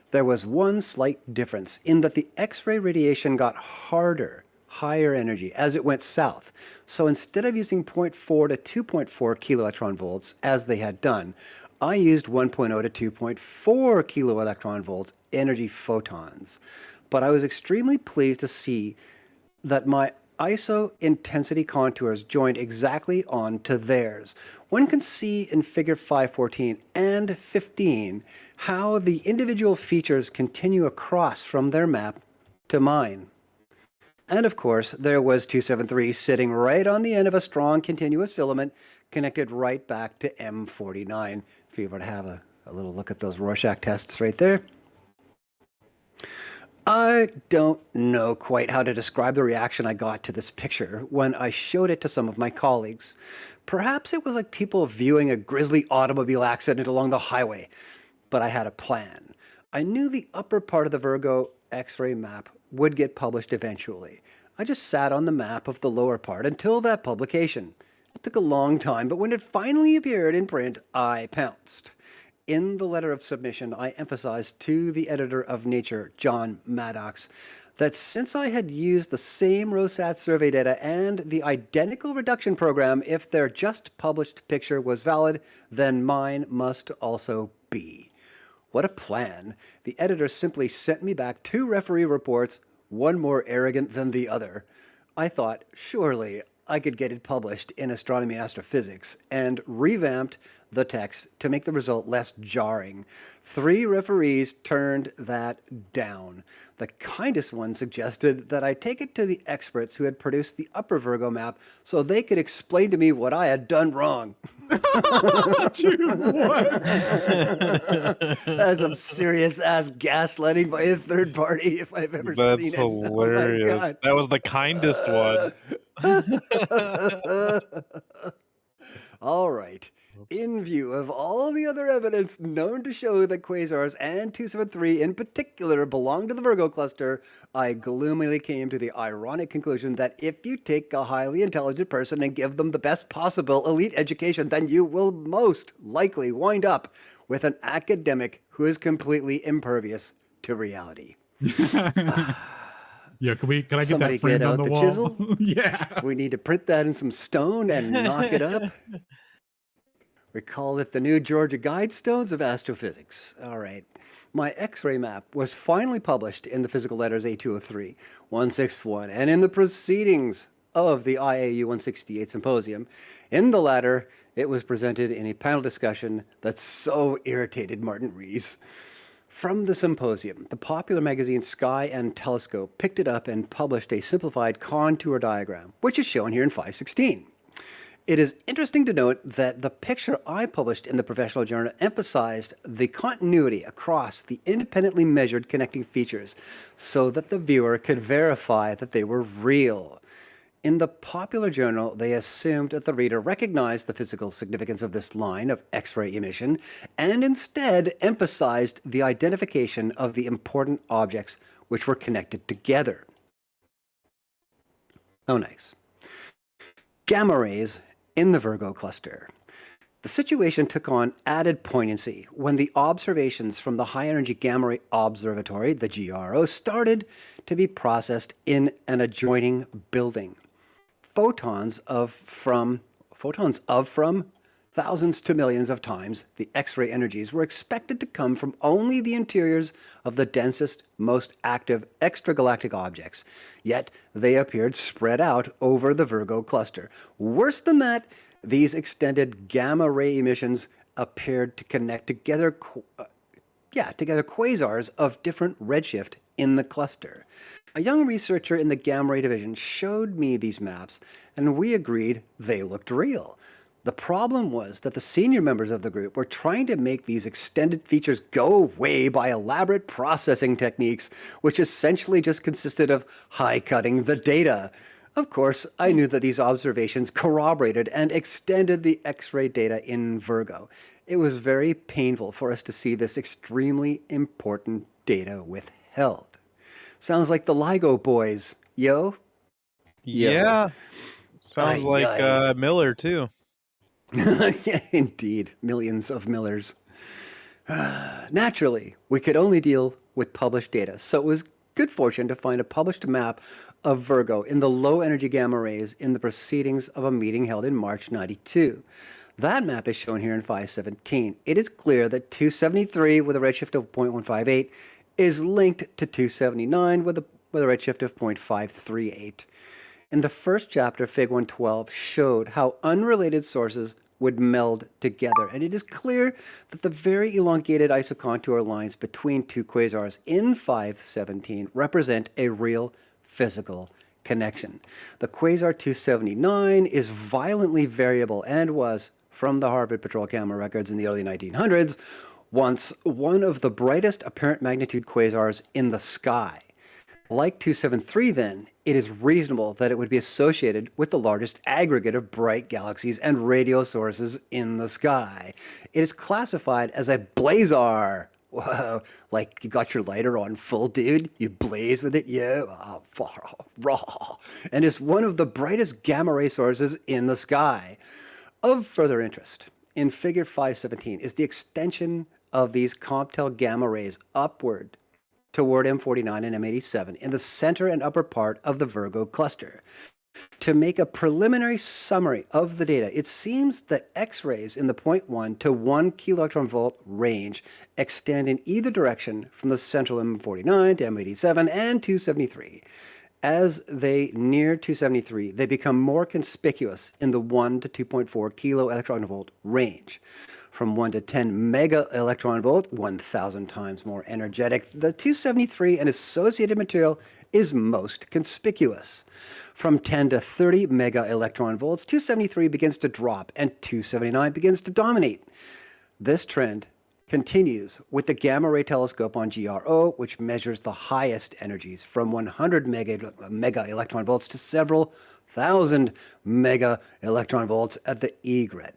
There was one slight difference in that the X-ray radiation got harder, higher energy as it went south. So instead of using 0.4 to 2.4 kiloelectron volts as they had done, I used 1.0 to 2.4 kiloelectron volts energy photons. But I was extremely pleased to see that my ISO intensity contours joined exactly on to theirs. One can see in figure 514 and 15 how the individual features continue across from their map to mine. And of course, there was 273 sitting right on the end of a strong continuous filament connected right back to M49. If you were to have a little look at those Rorschach tests right there. I don't know quite how to describe the reaction I got to this picture when I showed it to some of my colleagues. Perhaps it was like people viewing a grisly automobile accident along the highway, but I had a plan. I knew the upper part of the Virgo X-ray map would get published eventually. I just sat on the map of the lower part until that publication. It took a long time, but when it finally appeared in print, I pounced. In the letter of submission, I emphasized to the editor of Nature, John Maddox, that since I had used the same ROSAT survey data and the identical reduction program, if their just published picture was valid, then mine must also be. What a plan. The editor simply sent me back 2 referee reports, one more arrogant than the other. I thought, surely I could get it published in Astronomy and Astrophysics, and revamped the text to make the result less jarring. 3 referees turned that down. The kindest one suggested that I take it to the experts who had produced the Upper Virgo map so they could explain to me what I had done wrong. Dude, what? That's some serious ass gaslighting by a third party if I've ever That's seen it. hilarious. Oh my God. That was the kindest one. All right. In view of all the other evidence known to show that quasars and 273 in particular belong to the Virgo cluster, I gloomily came to the ironic conclusion that if you take a highly intelligent person and give them the best possible elite education, then you will most likely wind up with an academic who is completely impervious to reality. Yeah, can I get Somebody that framed get on out the the wall? chisel? Yeah. We need to print that in some stone and knock it up. We call it the new Georgia Guidestones of Astrophysics. All right. My X-ray map was finally published in the Physical Letters A203, 161, and in the proceedings of the IAU 168 Symposium. In the latter, it was presented in a panel discussion that so irritated Martin Rees. From the symposium, the popular magazine Sky and Telescope picked it up and published a simplified contour diagram, which is shown here in 516. It is interesting to note that the picture I published in the professional journal emphasized the continuity across the independently measured connecting features so that the viewer could verify that they were real. In the popular journal, they assumed that the reader recognized the physical significance of this line of X-ray emission and instead emphasized the identification of the important objects which were connected together. Oh, nice. Gamma rays in the Virgo cluster. The situation took on added poignancy when the observations from the High Energy Gamma Ray Observatory, the GRO, started to be processed in an adjoining building. Photons of from thousands to millions of times the X-ray energies were expected to come from only the interiors of the densest, most active extragalactic objects, yet they appeared spread out over the Virgo cluster. Worse than that, these extended gamma ray emissions appeared to connect together quasars of different redshift in the cluster. A young researcher in the gamma ray division showed me these maps, and we agreed they looked real. The problem was that the senior members of the group were trying to make these extended features go away by elaborate processing techniques, which essentially just consisted of high-cutting the data. Of course, I knew that these observations corroborated and extended the X-ray data in Virgo. It was very painful for us to see this extremely important data withheld. Sounds like the LIGO boys, yo? Yeah. Sounds Ay, like ay. Miller, too. Yeah, indeed, millions of Millers. Naturally, we could only deal with published data, so it was good fortune to find a published map of Virgo in the low-energy gamma rays in the proceedings of a meeting held in March 92. That map is shown here in 517. It is clear that 273 with a redshift of 0.158 is linked to 279 with a redshift of 0.538. In the first chapter, Fig 112 showed how unrelated sources would meld together, and it is clear that the very elongated isocontour lines between two quasars in 517 represent a real physical connection. The quasar 279 is violently variable and was, from the Harvard Patrol Camera records in the early 1900s, once one of the brightest apparent magnitude quasars in the sky. Like 273, then, it is reasonable that it would be associated with the largest aggregate of bright galaxies and radio sources in the sky. It is classified as a blazar Whoa, like you got your lighter on full, dude? You blaze with it, yeah? Oh, raw. And is one of the brightest gamma ray sources in the sky. Of further interest, in figure 517 is the extension of these COMPTEL gamma rays upward toward M49 and M87 in the center and upper part of the Virgo cluster. To make a preliminary summary of the data, it seems that X-rays in the 0.1 to 1 keV range extend in either direction from the central M49 to M87 and 273. As they near 273, they become more conspicuous in the 1 to 2.4 kilo electron volt range. From 1 to 10 mega electron volt, 1,000 times more energetic, the 273 and associated material is most conspicuous. From 10 to 30 mega electron volts, 273 begins to drop and 279 begins to dominate. This trend continues with the gamma ray telescope on GRO, which measures the highest energies from 100 mega electron volts to several thousand mega electron volts at the egret.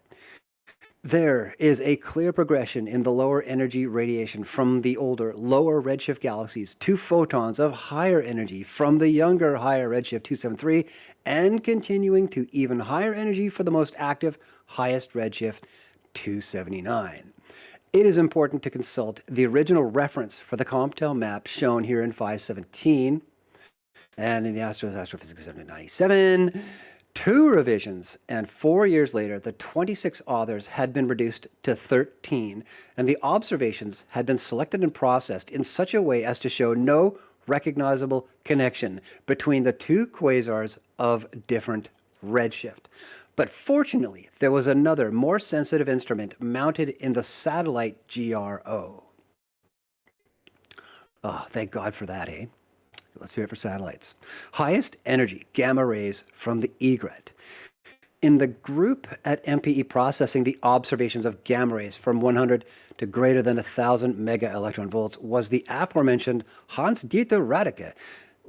There is a clear progression in the lower energy radiation from the older, lower redshift galaxies to photons of higher energy from the younger, higher redshift 273 and continuing to even higher energy for the most active, highest redshift 279. It is important to consult the original reference for the COMPTEL map shown here in 517 and in the Astrophysics 797. 2 revisions, and 4 years later, the 26 authors had been reduced to 13, and the observations had been selected and processed in such a way as to show no recognizable connection between the 2 quasars of different redshift. But fortunately, there was another, more sensitive instrument mounted in the satellite GRO. Oh, thank God for that, eh? Let's do it for satellites. Highest energy gamma rays from the egret. In the group at MPE processing the observations of gamma rays from 100 to greater than 1,000 mega electron volts was the aforementioned Hans-Dieter Radeke.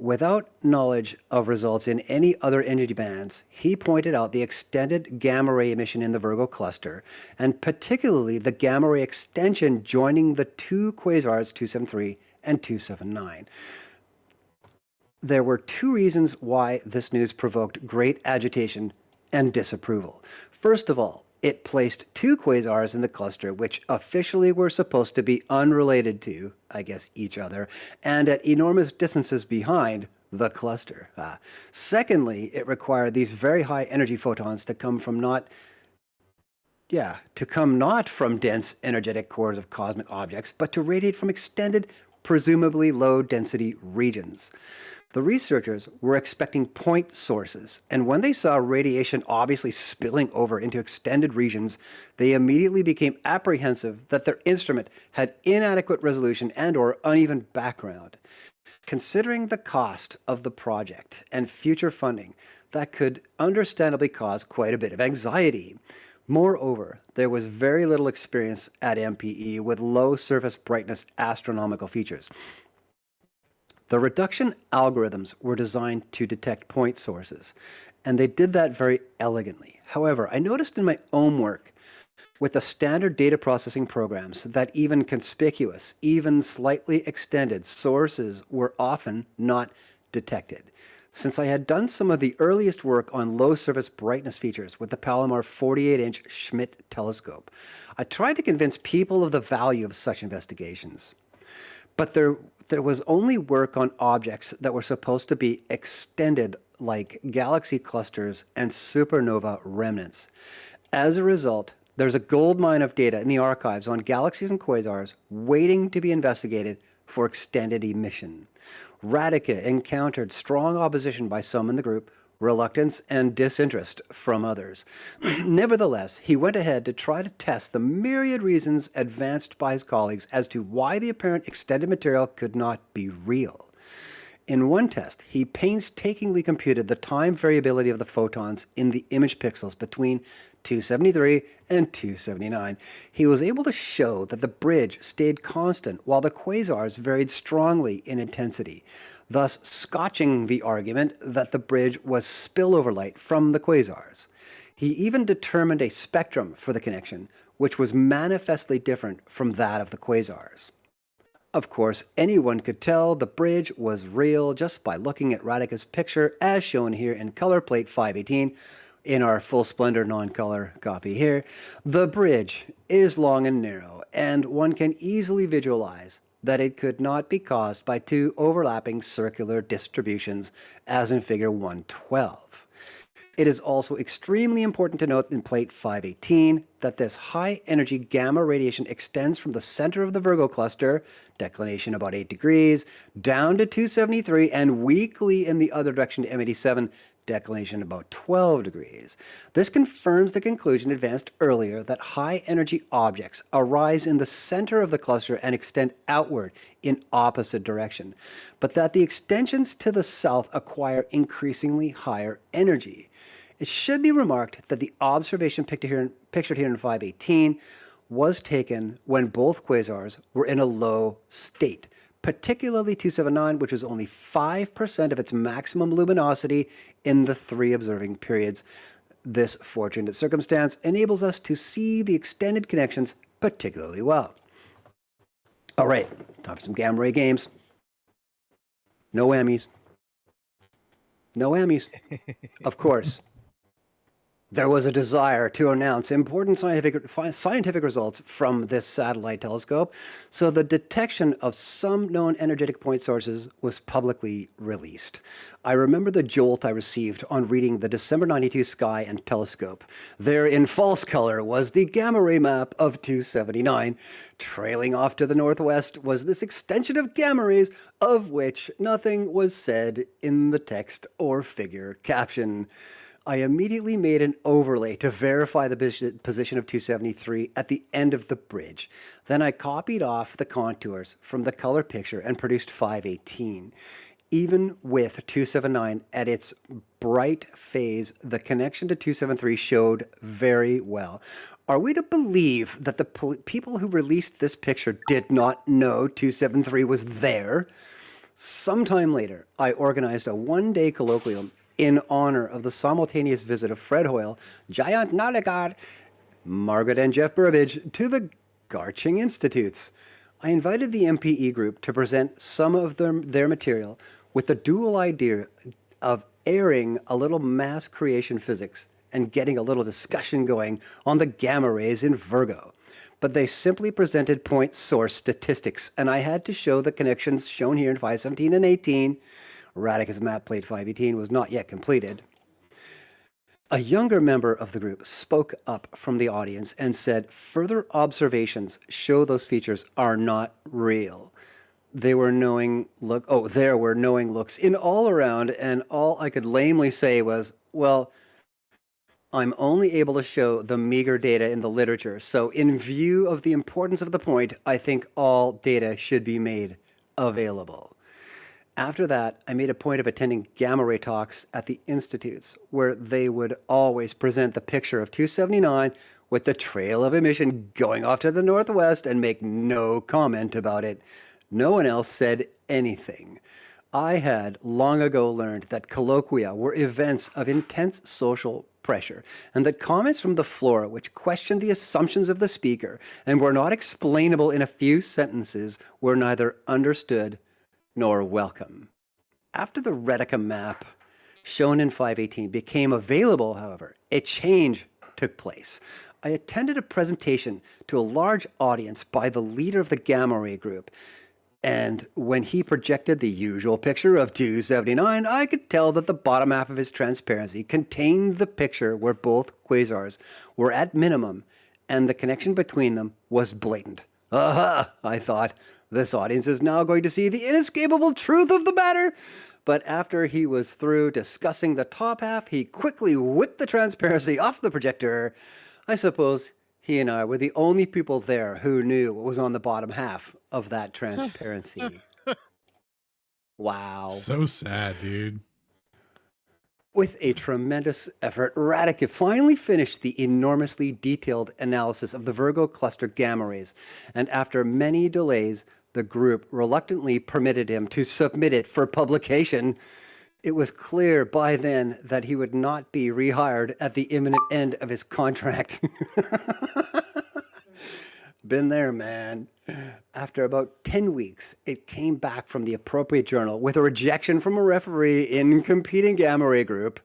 Without knowledge of results in any other energy bands, he pointed out the extended gamma ray emission in the Virgo cluster, and particularly the gamma ray extension joining the 2 quasars 273 and 279. There were 2 reasons why this news provoked great agitation and disapproval. First of all, it placed 2 quasars in the cluster which officially were supposed to be unrelated to, I guess, each other, and at enormous distances behind the cluster. Secondly, it required these very high energy photons to come not from dense energetic cores of cosmic objects, but to radiate from extended, presumably low density regions. The researchers were expecting point sources, and when they saw radiation obviously spilling over into extended regions, they immediately became apprehensive that their instrument had inadequate resolution and/or uneven background. Considering the cost of the project and future funding, that could understandably cause quite a bit of anxiety. Moreover, there was very little experience at MPE with low surface brightness astronomical features. The reduction algorithms were designed to detect point sources, and they did that very elegantly. However, I noticed in my own work with the standard data processing programs that even conspicuous, even slightly extended sources were often not detected. Since I had done some of the earliest work on low surface brightness features with the Palomar 48-inch Schmidt telescope, I tried to convince people of the value of such investigations. But there was only work on objects that were supposed to be extended like galaxy clusters and supernova remnants. As a result, there's a goldmine of data in the archives on galaxies and quasars waiting to be investigated for extended emission. Radeke encountered strong opposition by some in the group, reluctance and disinterest from others. Nevertheless, he went ahead to try to test the myriad reasons advanced by his colleagues as to why the apparent extended material could not be real. In one test, he painstakingly computed the time variability of the photons in the image pixels between 273 and 279. He was able to show that the bridge stayed constant while the quasars varied strongly in intensity, thus scotching the argument that the bridge was spillover light from the quasars. He even determined a spectrum for the connection, which was manifestly different from that of the quasars. Of course, anyone could tell the bridge was real just by looking at Radeka's picture as shown here in color plate 518 in our full splendor non-color copy here. The bridge is long and narrow, and one can easily visualize that it could not be caused by two overlapping circular distributions as in figure 112. It is also extremely important to note in plate 518 that this high energy gamma radiation extends from the center of the Virgo cluster, declination about 8 degrees, down to 273 and weakly in the other direction to M87, declination about 12 degrees. This confirms the conclusion advanced earlier that high energy objects arise in the center of the cluster and extend outward in opposite direction, but that the extensions to the south acquire increasingly higher energy. It should be remarked that the observation pictured here in 518 was taken when both quasars were in a low state, particularly 279, which was only 5% of its maximum luminosity in the 3 observing periods. This fortunate circumstance enables us to see the extended connections particularly well. All right, time for some gamma ray games. No whammies. No whammies. Of course. There was a desire to announce important scientific results from this satellite telescope, so the detection of some known energetic point sources was publicly released. I remember the jolt I received on reading the December 92 Sky and Telescope. There in false color was the gamma ray map of 279. Trailing off to the northwest was this extension of gamma rays, of which nothing was said in the text or figure caption. I immediately made an overlay to verify the position of 273 at the end of the bridge. Then I copied off the contours from the color picture and produced 518. Even with 279 at its bright phase, the connection to 273 showed very well. Are we to believe that the people who released this picture did not know 273 was there? Sometime later, I organized a one-day colloquium in honor of the simultaneous visit of Fred Hoyle, Giant Nautigat, Margaret and Jeff Burbage to the Garching Institutes. I invited the MPE group to present some of their material with the dual idea of airing a little mass creation physics and getting a little discussion going on the gamma rays in Virgo. But they simply presented point source statistics, and I had to show the connections shown here in 517 and 18. Radeka's map plate 518 was not yet completed. A younger member of the group spoke up from the audience and said further observations show those features are not real. There were knowing looks in all around, and all I could lamely say was, well, I'm only able to show the meager data in the literature, so in view of the importance of the point, I think all data should be made available. After that, I made a point of attending gamma ray talks at the institutes, where they would always present the picture of 279 with the trail of emission going off to the northwest and make no comment about it. No one else said anything. I had long ago learned that colloquia were events of intense social pressure, and that comments from the floor which questioned the assumptions of the speaker and were not explainable in a few sentences were neither understood nor welcome. After the Radeka map shown in 518 became available, however, a change took place. I attended a presentation to a large audience by the leader of the gamma ray group, and when he projected the usual picture of 279, I could tell that the bottom half of his transparency contained the picture where both quasars were at minimum and the connection between them was blatant. Aha, I thought, this audience is now going to see the inescapable truth of the matter. But after he was through discussing the top half, he quickly whipped the transparency off the projector. I suppose he and I were the only people there who knew what was on the bottom half of that transparency. Wow. So sad, dude. With a tremendous effort, Radeka finally finished the enormously detailed analysis of the Virgo cluster gamma rays, and after many delays, the group reluctantly permitted him to submit it for publication. It was clear by then that he would not be rehired at the imminent end of his contract. Been there, man. After about 10 weeks, it came back from the appropriate journal with a rejection from a referee in competing gamma ray group.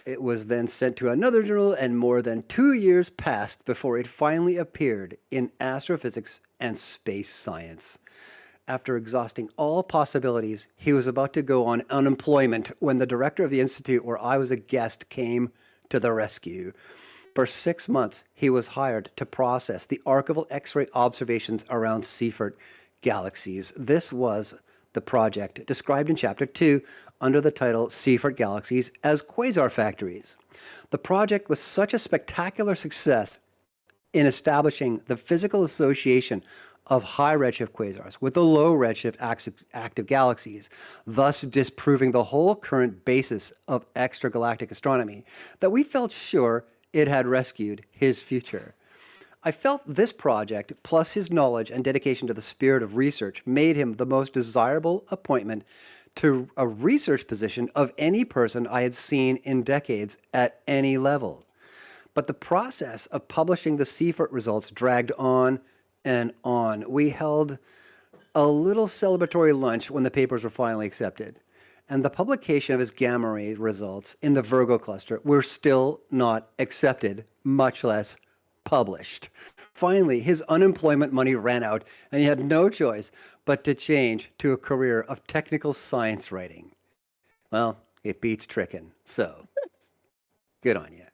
It was then sent to another journal, and more than 2 years passed before it finally appeared in Astrophysics and Space Science. After exhausting all possibilities, he was about to go on unemployment when the director of the institute where I was a guest came to the rescue. For 6 months, he was hired to process the archival X-ray observations around Seyfert galaxies. This was the project described in Chapter 2 under the title Seyfert Galaxies as Quasar Factories. The project was such a spectacular success in establishing the physical association of high redshift quasars with the low redshift active galaxies, thus disproving the whole current basis of extragalactic astronomy, that we felt sure it had rescued his future. I felt this project, plus his knowledge and dedication to the spirit of research, made him the most desirable appointment to a research position of any person I had seen in decades at any level. But the process of publishing the Seyfert results dragged on and on. We held a little celebratory lunch when the papers were finally accepted, and the publication of his gamma ray results in the Virgo cluster were still not accepted, much less published. Finally, his unemployment money ran out, and he had no choice but to change to a career of technical science writing. Well, it beats tricking, so good on you.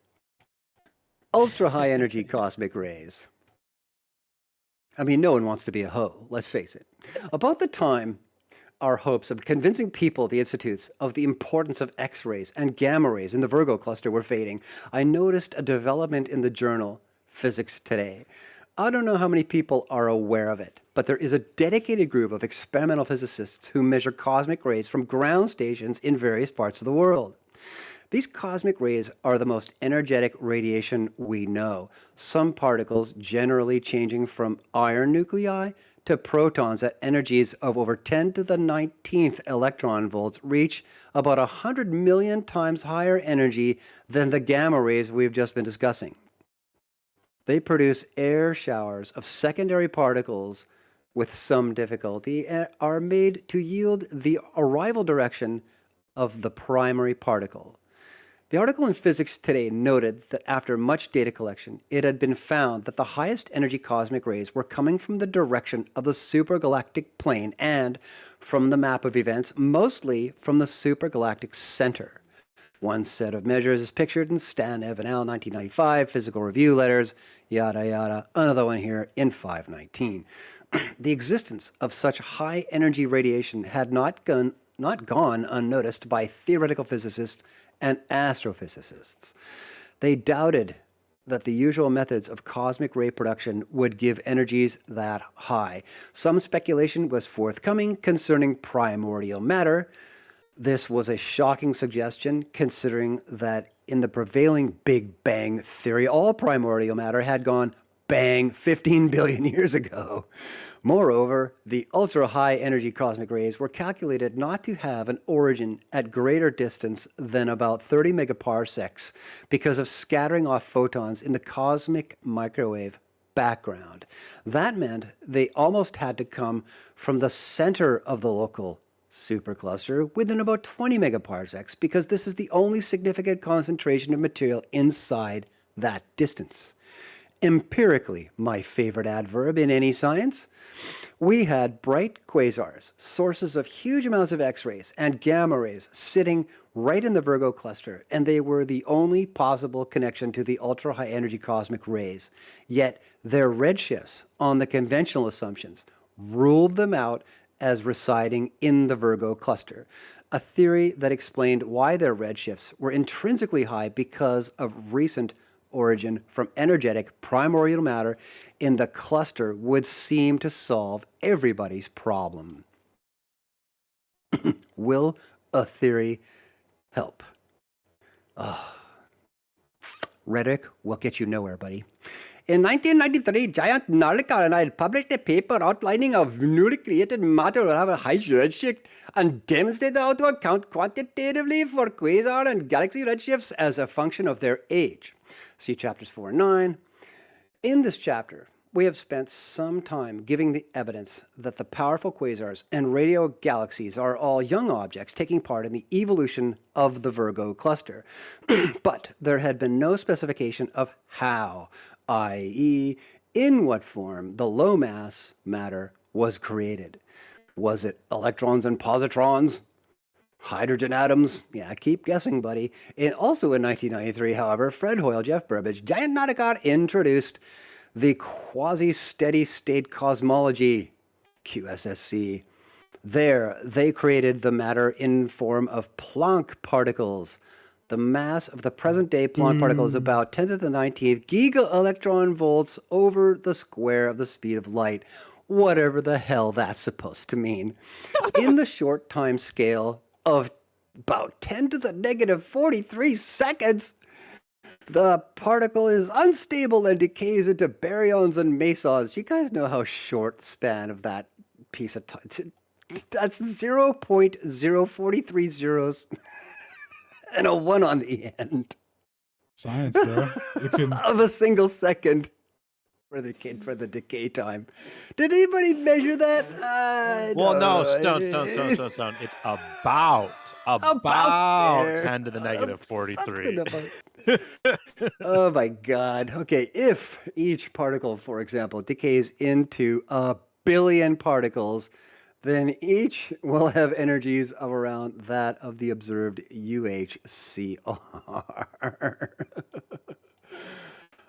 Ultra high energy cosmic rays. I mean, no one wants to be a hoe, let's face it. About the time our hopes of convincing people at the institutes of the importance of X-rays and gamma rays in the Virgo cluster were fading, I noticed a development in the journal Physics Today. I don't know how many people are aware of it, but there is a dedicated group of experimental physicists who measure cosmic rays from ground stations in various parts of the world. These cosmic rays are the most energetic radiation we know. Some particles generally changing from iron nuclei to protons at energies of over 10 to the 19th electron volts reach about 100 million times higher energy than the gamma rays we've just been discussing. They produce air showers of secondary particles with some difficulty and are made to yield the arrival direction of the primary particle. The article in Physics Today noted that after much data collection, it had been found that the highest energy cosmic rays were coming from the direction of the supergalactic plane and from the map of events, mostly from the supergalactic center. One set of measures is pictured in Stan Evanel 1995 Physical Review letters, yada yada, another one here in 519. The existence of such high energy radiation had not gone unnoticed by theoretical physicists and astrophysicists. They doubted that the usual methods of cosmic ray production would give energies that high. Some speculation was forthcoming concerning primordial matter. This was a shocking suggestion, considering that in the prevailing Big Bang theory, all primordial matter had gone bang 15 billion years ago. Moreover, the ultra-high energy cosmic rays were calculated not to have an origin at greater distance than about 30 megaparsecs because of scattering off photons in the cosmic microwave background. That meant they almost had to come from the center of the local supercluster within about 20 megaparsecs because this is the only significant concentration of material inside that distance. Empirically, my favorite adverb in any science, we had bright quasars, sources of huge amounts of X-rays and gamma rays sitting right in the Virgo cluster, and they were the only possible connection to the ultra-high energy cosmic rays. Yet their redshifts, on the conventional assumptions, ruled them out as residing in the Virgo cluster, a theory that explained why their redshifts were intrinsically high because of recent origin from energetic primordial matter in the cluster would seem to solve everybody's problem. Will a theory help? Rhetoric will get you nowhere, buddy. In 1993, Giant Narlikar and I had published a paper outlining how newly created matter will have a high redshift and demonstrated how to account quantitatively for quasar and galaxy redshifts as a function of their age. See chapters 4 and 9. In this chapter, we have spent some time giving the evidence that the powerful quasars and radio galaxies are all young objects taking part in the evolution of the Virgo cluster. But there had been no specification of how, i.e., in what form the low mass matter was created. Was it electrons and positrons? Hydrogen atoms? Yeah, keep guessing, buddy. And also in 1993, however, Fred Hoyle, Jeff Burbidge, Giant Nauticon introduced the quasi-steady-state cosmology, QSSC. There, they created the matter in form of Planck particles. The mass of the present-day Planck particle is about 10 to the 19th giga-electron volts over the square of the speed of light, whatever the hell that's supposed to mean. In the short time scale of about 10 to the negative 43 seconds, the particle is unstable and decays into baryons and mesons. You guys know how short span of that piece of time. That's 0.043 zeros and a 1 on the end. Science, bro. It can... of a single second for the decay time. Did anybody measure that? No, Stone. It's about there. 10 to the negative 43. Oh my God. Okay, if each particle, for example, decays into a billion particles, then each will have energies of around that of the observed UHCR.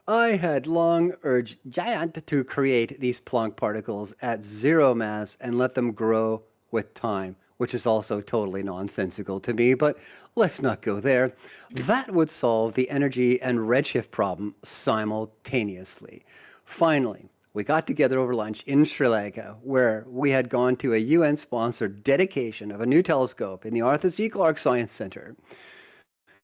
I had long urged Giant to create these Planck particles at zero mass and let them grow with time, which is also totally nonsensical to me, but let's not go there. That would solve the energy and redshift problem simultaneously. Finally, we got together over lunch in Sri Lanka, where we had gone to a UN-sponsored dedication of a new telescope in the Arthur C. Clarke Science Center.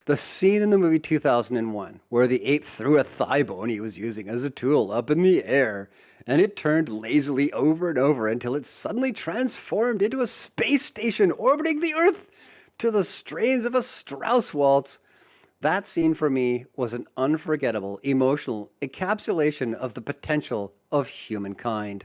The scene in the movie 2001, where the ape threw a thigh bone he was using as a tool up in the air, and it turned lazily over and over until it suddenly transformed into a space station orbiting the Earth to the strains of a Strauss waltz. That scene for me was an unforgettable, emotional encapsulation of the potential of humankind.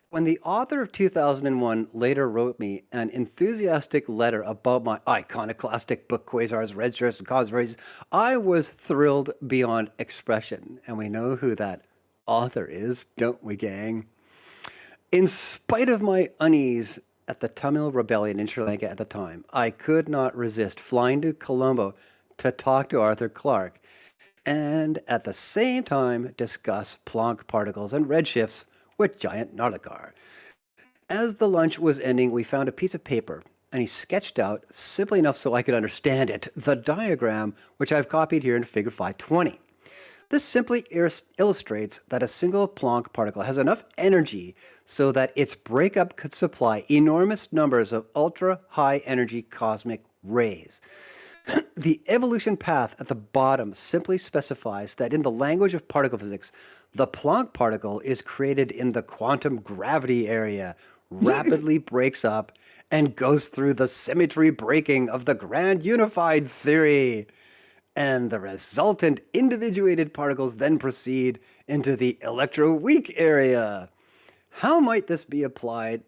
When the author of 2001 later wrote me an enthusiastic letter about my iconoclastic book, Quasars, Redshifts, and Cosmos, I was thrilled beyond expression. And we know who that author is, don't we, gang? In spite of my unease at the Tamil rebellion in Sri Lanka at the time, I could not resist flying to Colombo to talk to Arthur Clarke and at the same time discuss Planck particles and redshifts with Giant Nauticon. As the lunch was ending, we found a piece of paper, and he sketched out, simply enough so I could understand it, the diagram, which I've copied here in Figure 520. This simply illustrates that a single Planck particle has enough energy so that its breakup could supply enormous numbers of ultra-high energy cosmic rays. The evolution path at the bottom simply specifies that in the language of particle physics, the Planck particle is created in the quantum gravity area, rapidly breaks up, and goes through the symmetry breaking of the grand unified theory. And the resultant individuated particles then proceed into the electroweak area. How might this be applied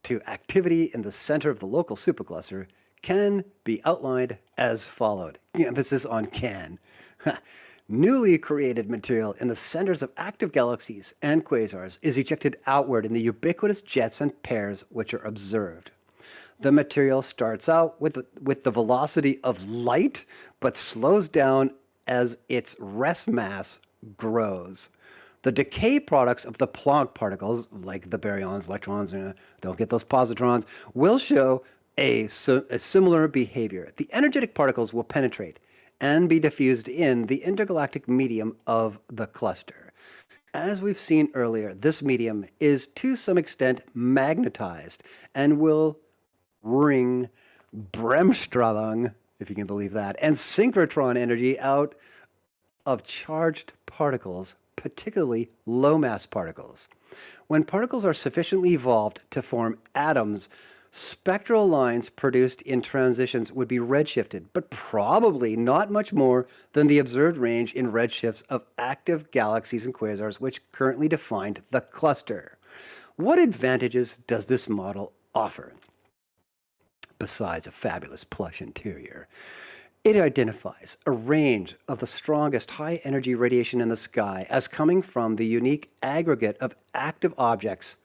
to activity in the center of the local supercluster can be outlined as followed. The emphasis on can. Newly created material in the centers of active galaxies and quasars is ejected outward in the ubiquitous jets and pairs which are observed. The material starts out with the velocity of light, but slows down as its rest mass grows. The decay products of the Planck particles, like the baryons, electrons, don't get those positrons, will show a similar behavior. The energetic particles will penetrate and be diffused in the intergalactic medium of the cluster. As we've seen earlier, this medium is to some extent magnetized and will wring Bremsstrahlung, if you can believe that, and synchrotron energy out of charged particles, particularly low mass particles. When particles are sufficiently evolved to form atoms, Spectral lines produced in transitions would be redshifted, but probably not much more than the observed range in redshifts of active galaxies and quasars, which currently defined the cluster. What advantages does this model offer? Besides a fabulous plush interior, it identifies a range of the strongest high-energy radiation in the sky as coming from the unique aggregate of active objects,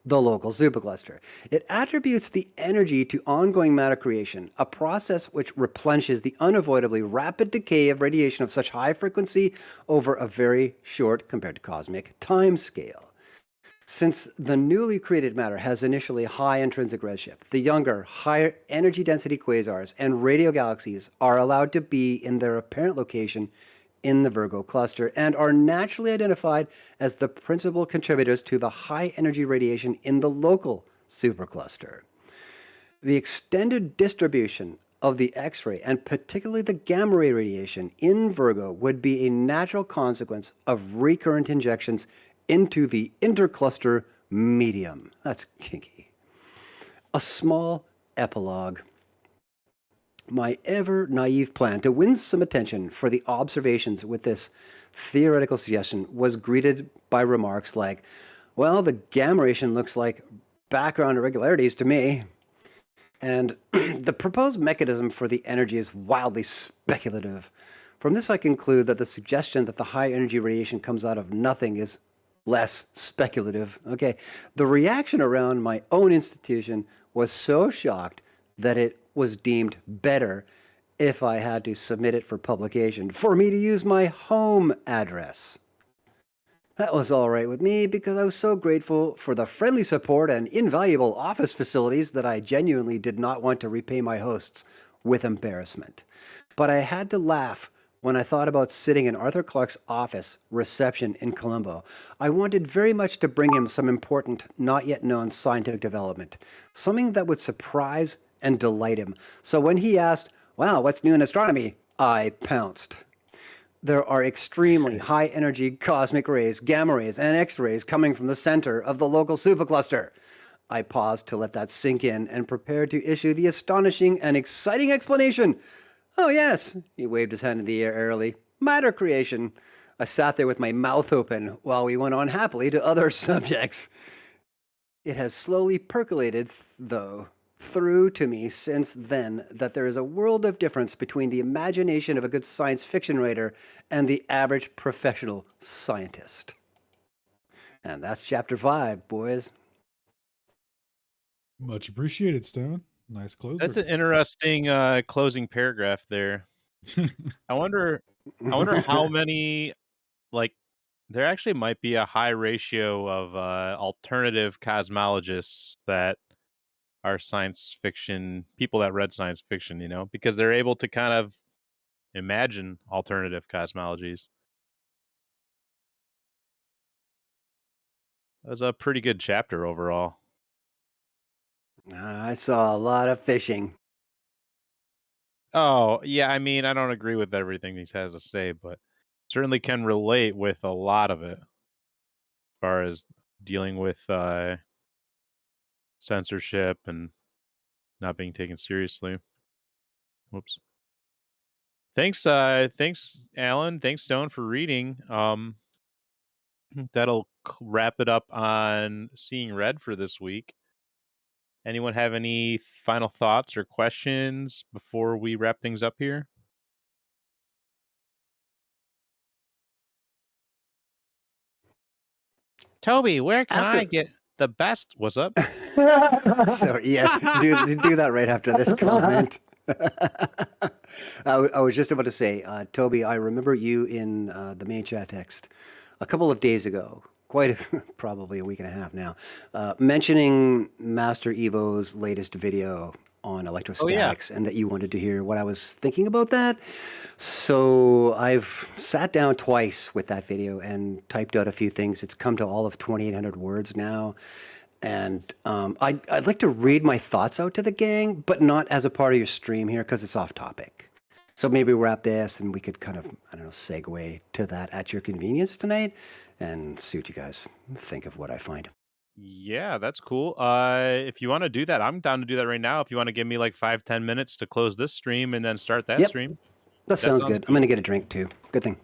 the local supercluster. It attributes the energy to ongoing matter creation, a process which replenishes the unavoidably rapid decay of radiation of such high frequency over a very short, compared to cosmic, time scale. Since the newly created matter has initially high intrinsic redshift, the younger, higher energy density quasars and radio galaxies are allowed to be in their apparent location in the Virgo cluster and are naturally identified as the principal contributors to the high energy radiation in the local supercluster. The extended distribution of the X-ray and particularly the gamma ray radiation in Virgo would be a natural consequence of recurrent injections into the intercluster medium. That's kinky. A small epilogue. My ever naive plan to win some attention for the observations with this theoretical suggestion was greeted by remarks like, well, the gamma radiation looks like background irregularities to me. And the proposed mechanism for the energy is wildly speculative. From this, I conclude that the suggestion that the high energy radiation comes out of nothing is less speculative. Okay, the reaction around my own institution was so shocked that it was deemed better if I had to submit it for publication for me to use my home address. That was all right with me because I was so grateful for the friendly support and invaluable office facilities that I genuinely did not want to repay my hosts with embarrassment. But I had to laugh when I thought about sitting in Arthur Clarke's office reception in Colombo. I wanted very much to bring him some important, not yet known scientific development, something that would surprise and delight him. So when he asked, wow, what's new in astronomy? I pounced. There are extremely high energy cosmic rays, gamma rays, and X-rays coming from the center of the local supercluster. I paused to let that sink in and prepared to issue the astonishing and exciting explanation. Oh, yes, he waved his hand in the air airily. Matter creation. I sat there with my mouth open while we went on happily to other subjects. It has slowly percolated, though, through to me since then that there is a world of difference between the imagination of a good science fiction writer and the average professional scientist. And that's chapter 5, boys. Much appreciated, Stone. Nice closer. That's an interesting closing paragraph there. I wonder how many, like, there actually might be a high ratio of alternative cosmologists that are science fiction people that read science fiction, you know, because they're able to kind of imagine alternative cosmologies. That was a pretty good chapter overall. I saw a lot of fishing. Oh, yeah, I mean, I don't agree with everything he has to say, but certainly can relate with a lot of it as far as dealing with censorship and not being taken seriously. Whoops. Thanks, Alan. Thanks, Stone, for reading. That'll wrap it up on Seeing Red for this week. Anyone have any final thoughts or questions before we wrap things up here? Toby, where can I get the best? What's up? So yeah, do that right after this comment. I was just about to say, Toby, I remember you in the main chat text a couple of days ago, probably a week and a half now, mentioning Master Evo's latest video on electrostatics and that you wanted to hear what I was thinking about that. So I've sat down twice with that video and typed out a few things. It's come to all of 2,800 words now. And I'd like to read my thoughts out to the gang, but not as a part of your stream here because it's off topic. So maybe we'll wrap this and we could kind of, I don't know, segue to that at your convenience tonight and see what you guys think of what I find. Yeah, that's cool. If you want to do that, I'm down to do that right now. If you want to give me like 5-10 minutes to close this stream and then start that Yep, stream, that that sounds sounds good. I'm good. gonna get a drink too. Good thing.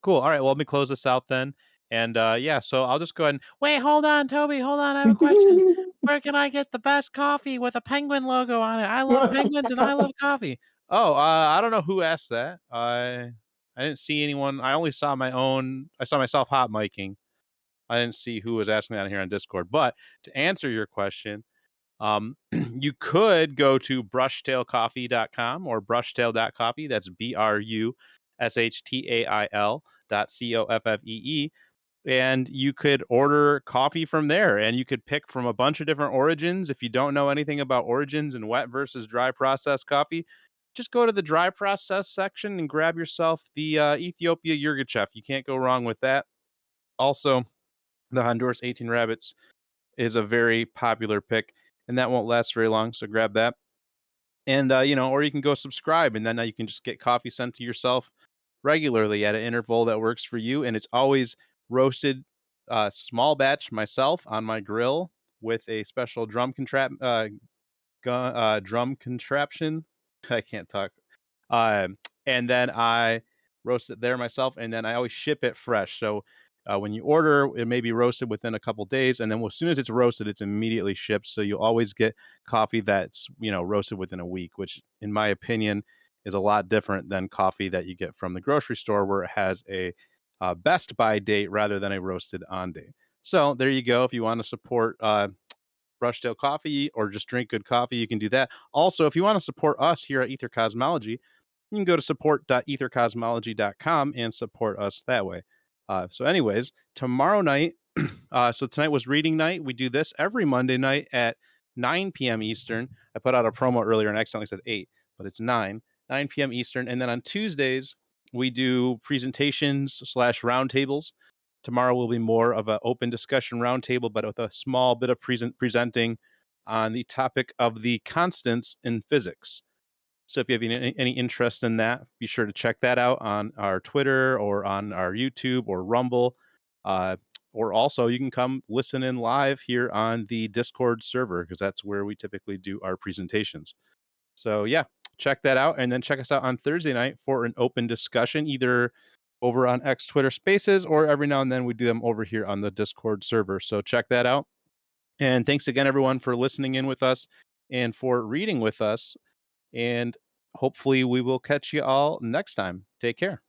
Cool. All right. Well, let me close this out then. And yeah, so I'll just go ahead and wait. Hold on, Toby. Hold on. I have a question. Where can I get the best coffee with a penguin logo on it? I love penguins and I love coffee. Oh, I don't know who asked that. I didn't see anyone. I only saw my own. I saw myself hot miking. I didn't see who was asking that here on Discord. But to answer your question, you could go to brushtailcoffee.com or brushtail.coffee. That's BRUSHTAIL.COFFEE. And you could order coffee from there, and you could pick from a bunch of different origins. If you don't know anything about origins and wet versus dry processed coffee, just go to the dry process section and grab yourself the Ethiopia Yirgacheffe. You can't go wrong with that. Also, the Honduras 18 Rabbits is a very popular pick, and that won't last very long, so grab that. And, or you can go subscribe, and then you can just get coffee sent to yourself regularly at an interval that works for you. And it's always roasted small batch myself on my grill with a special drum contraption. I can't talk. And then I roast it there myself, and then I always ship it fresh. So when you order, it may be roasted within a couple days, and then as soon as it's roasted, it's immediately shipped. So you'll always get coffee that's roasted within a week, which, in my opinion, is a lot different than coffee that you get from the grocery store, where it has a best by date rather than a roasted on date. So there you go. If you want to support Brushtail Coffee or just drink good coffee, you can do that. Also, if you want to support us here at Ether Cosmology, you can go to support.ethercosmology.com and support us that way. So anyways, tomorrow night, so tonight was reading night. We do this every Monday night at 9 p.m. Eastern. I put out a promo earlier and accidentally said 8, but it's 9 p.m. Eastern. And then on Tuesdays, we do presentations / roundtables. Tomorrow will be more of an open discussion roundtable, but with a small bit of presenting on the topic of the constants in physics. So if you have any interest in that, be sure to check that out on our Twitter or on our YouTube or Rumble. Or also you can come listen in live here on the Discord server, because that's where we typically do our presentations. So yeah, check that out. And then check us out on Thursday night for an open discussion, either over on X Twitter Spaces, or every now and then we do them over here on the Discord server. So check that out. And thanks again, everyone, for listening in with us and for reading with us. And hopefully we will catch you all next time. Take care.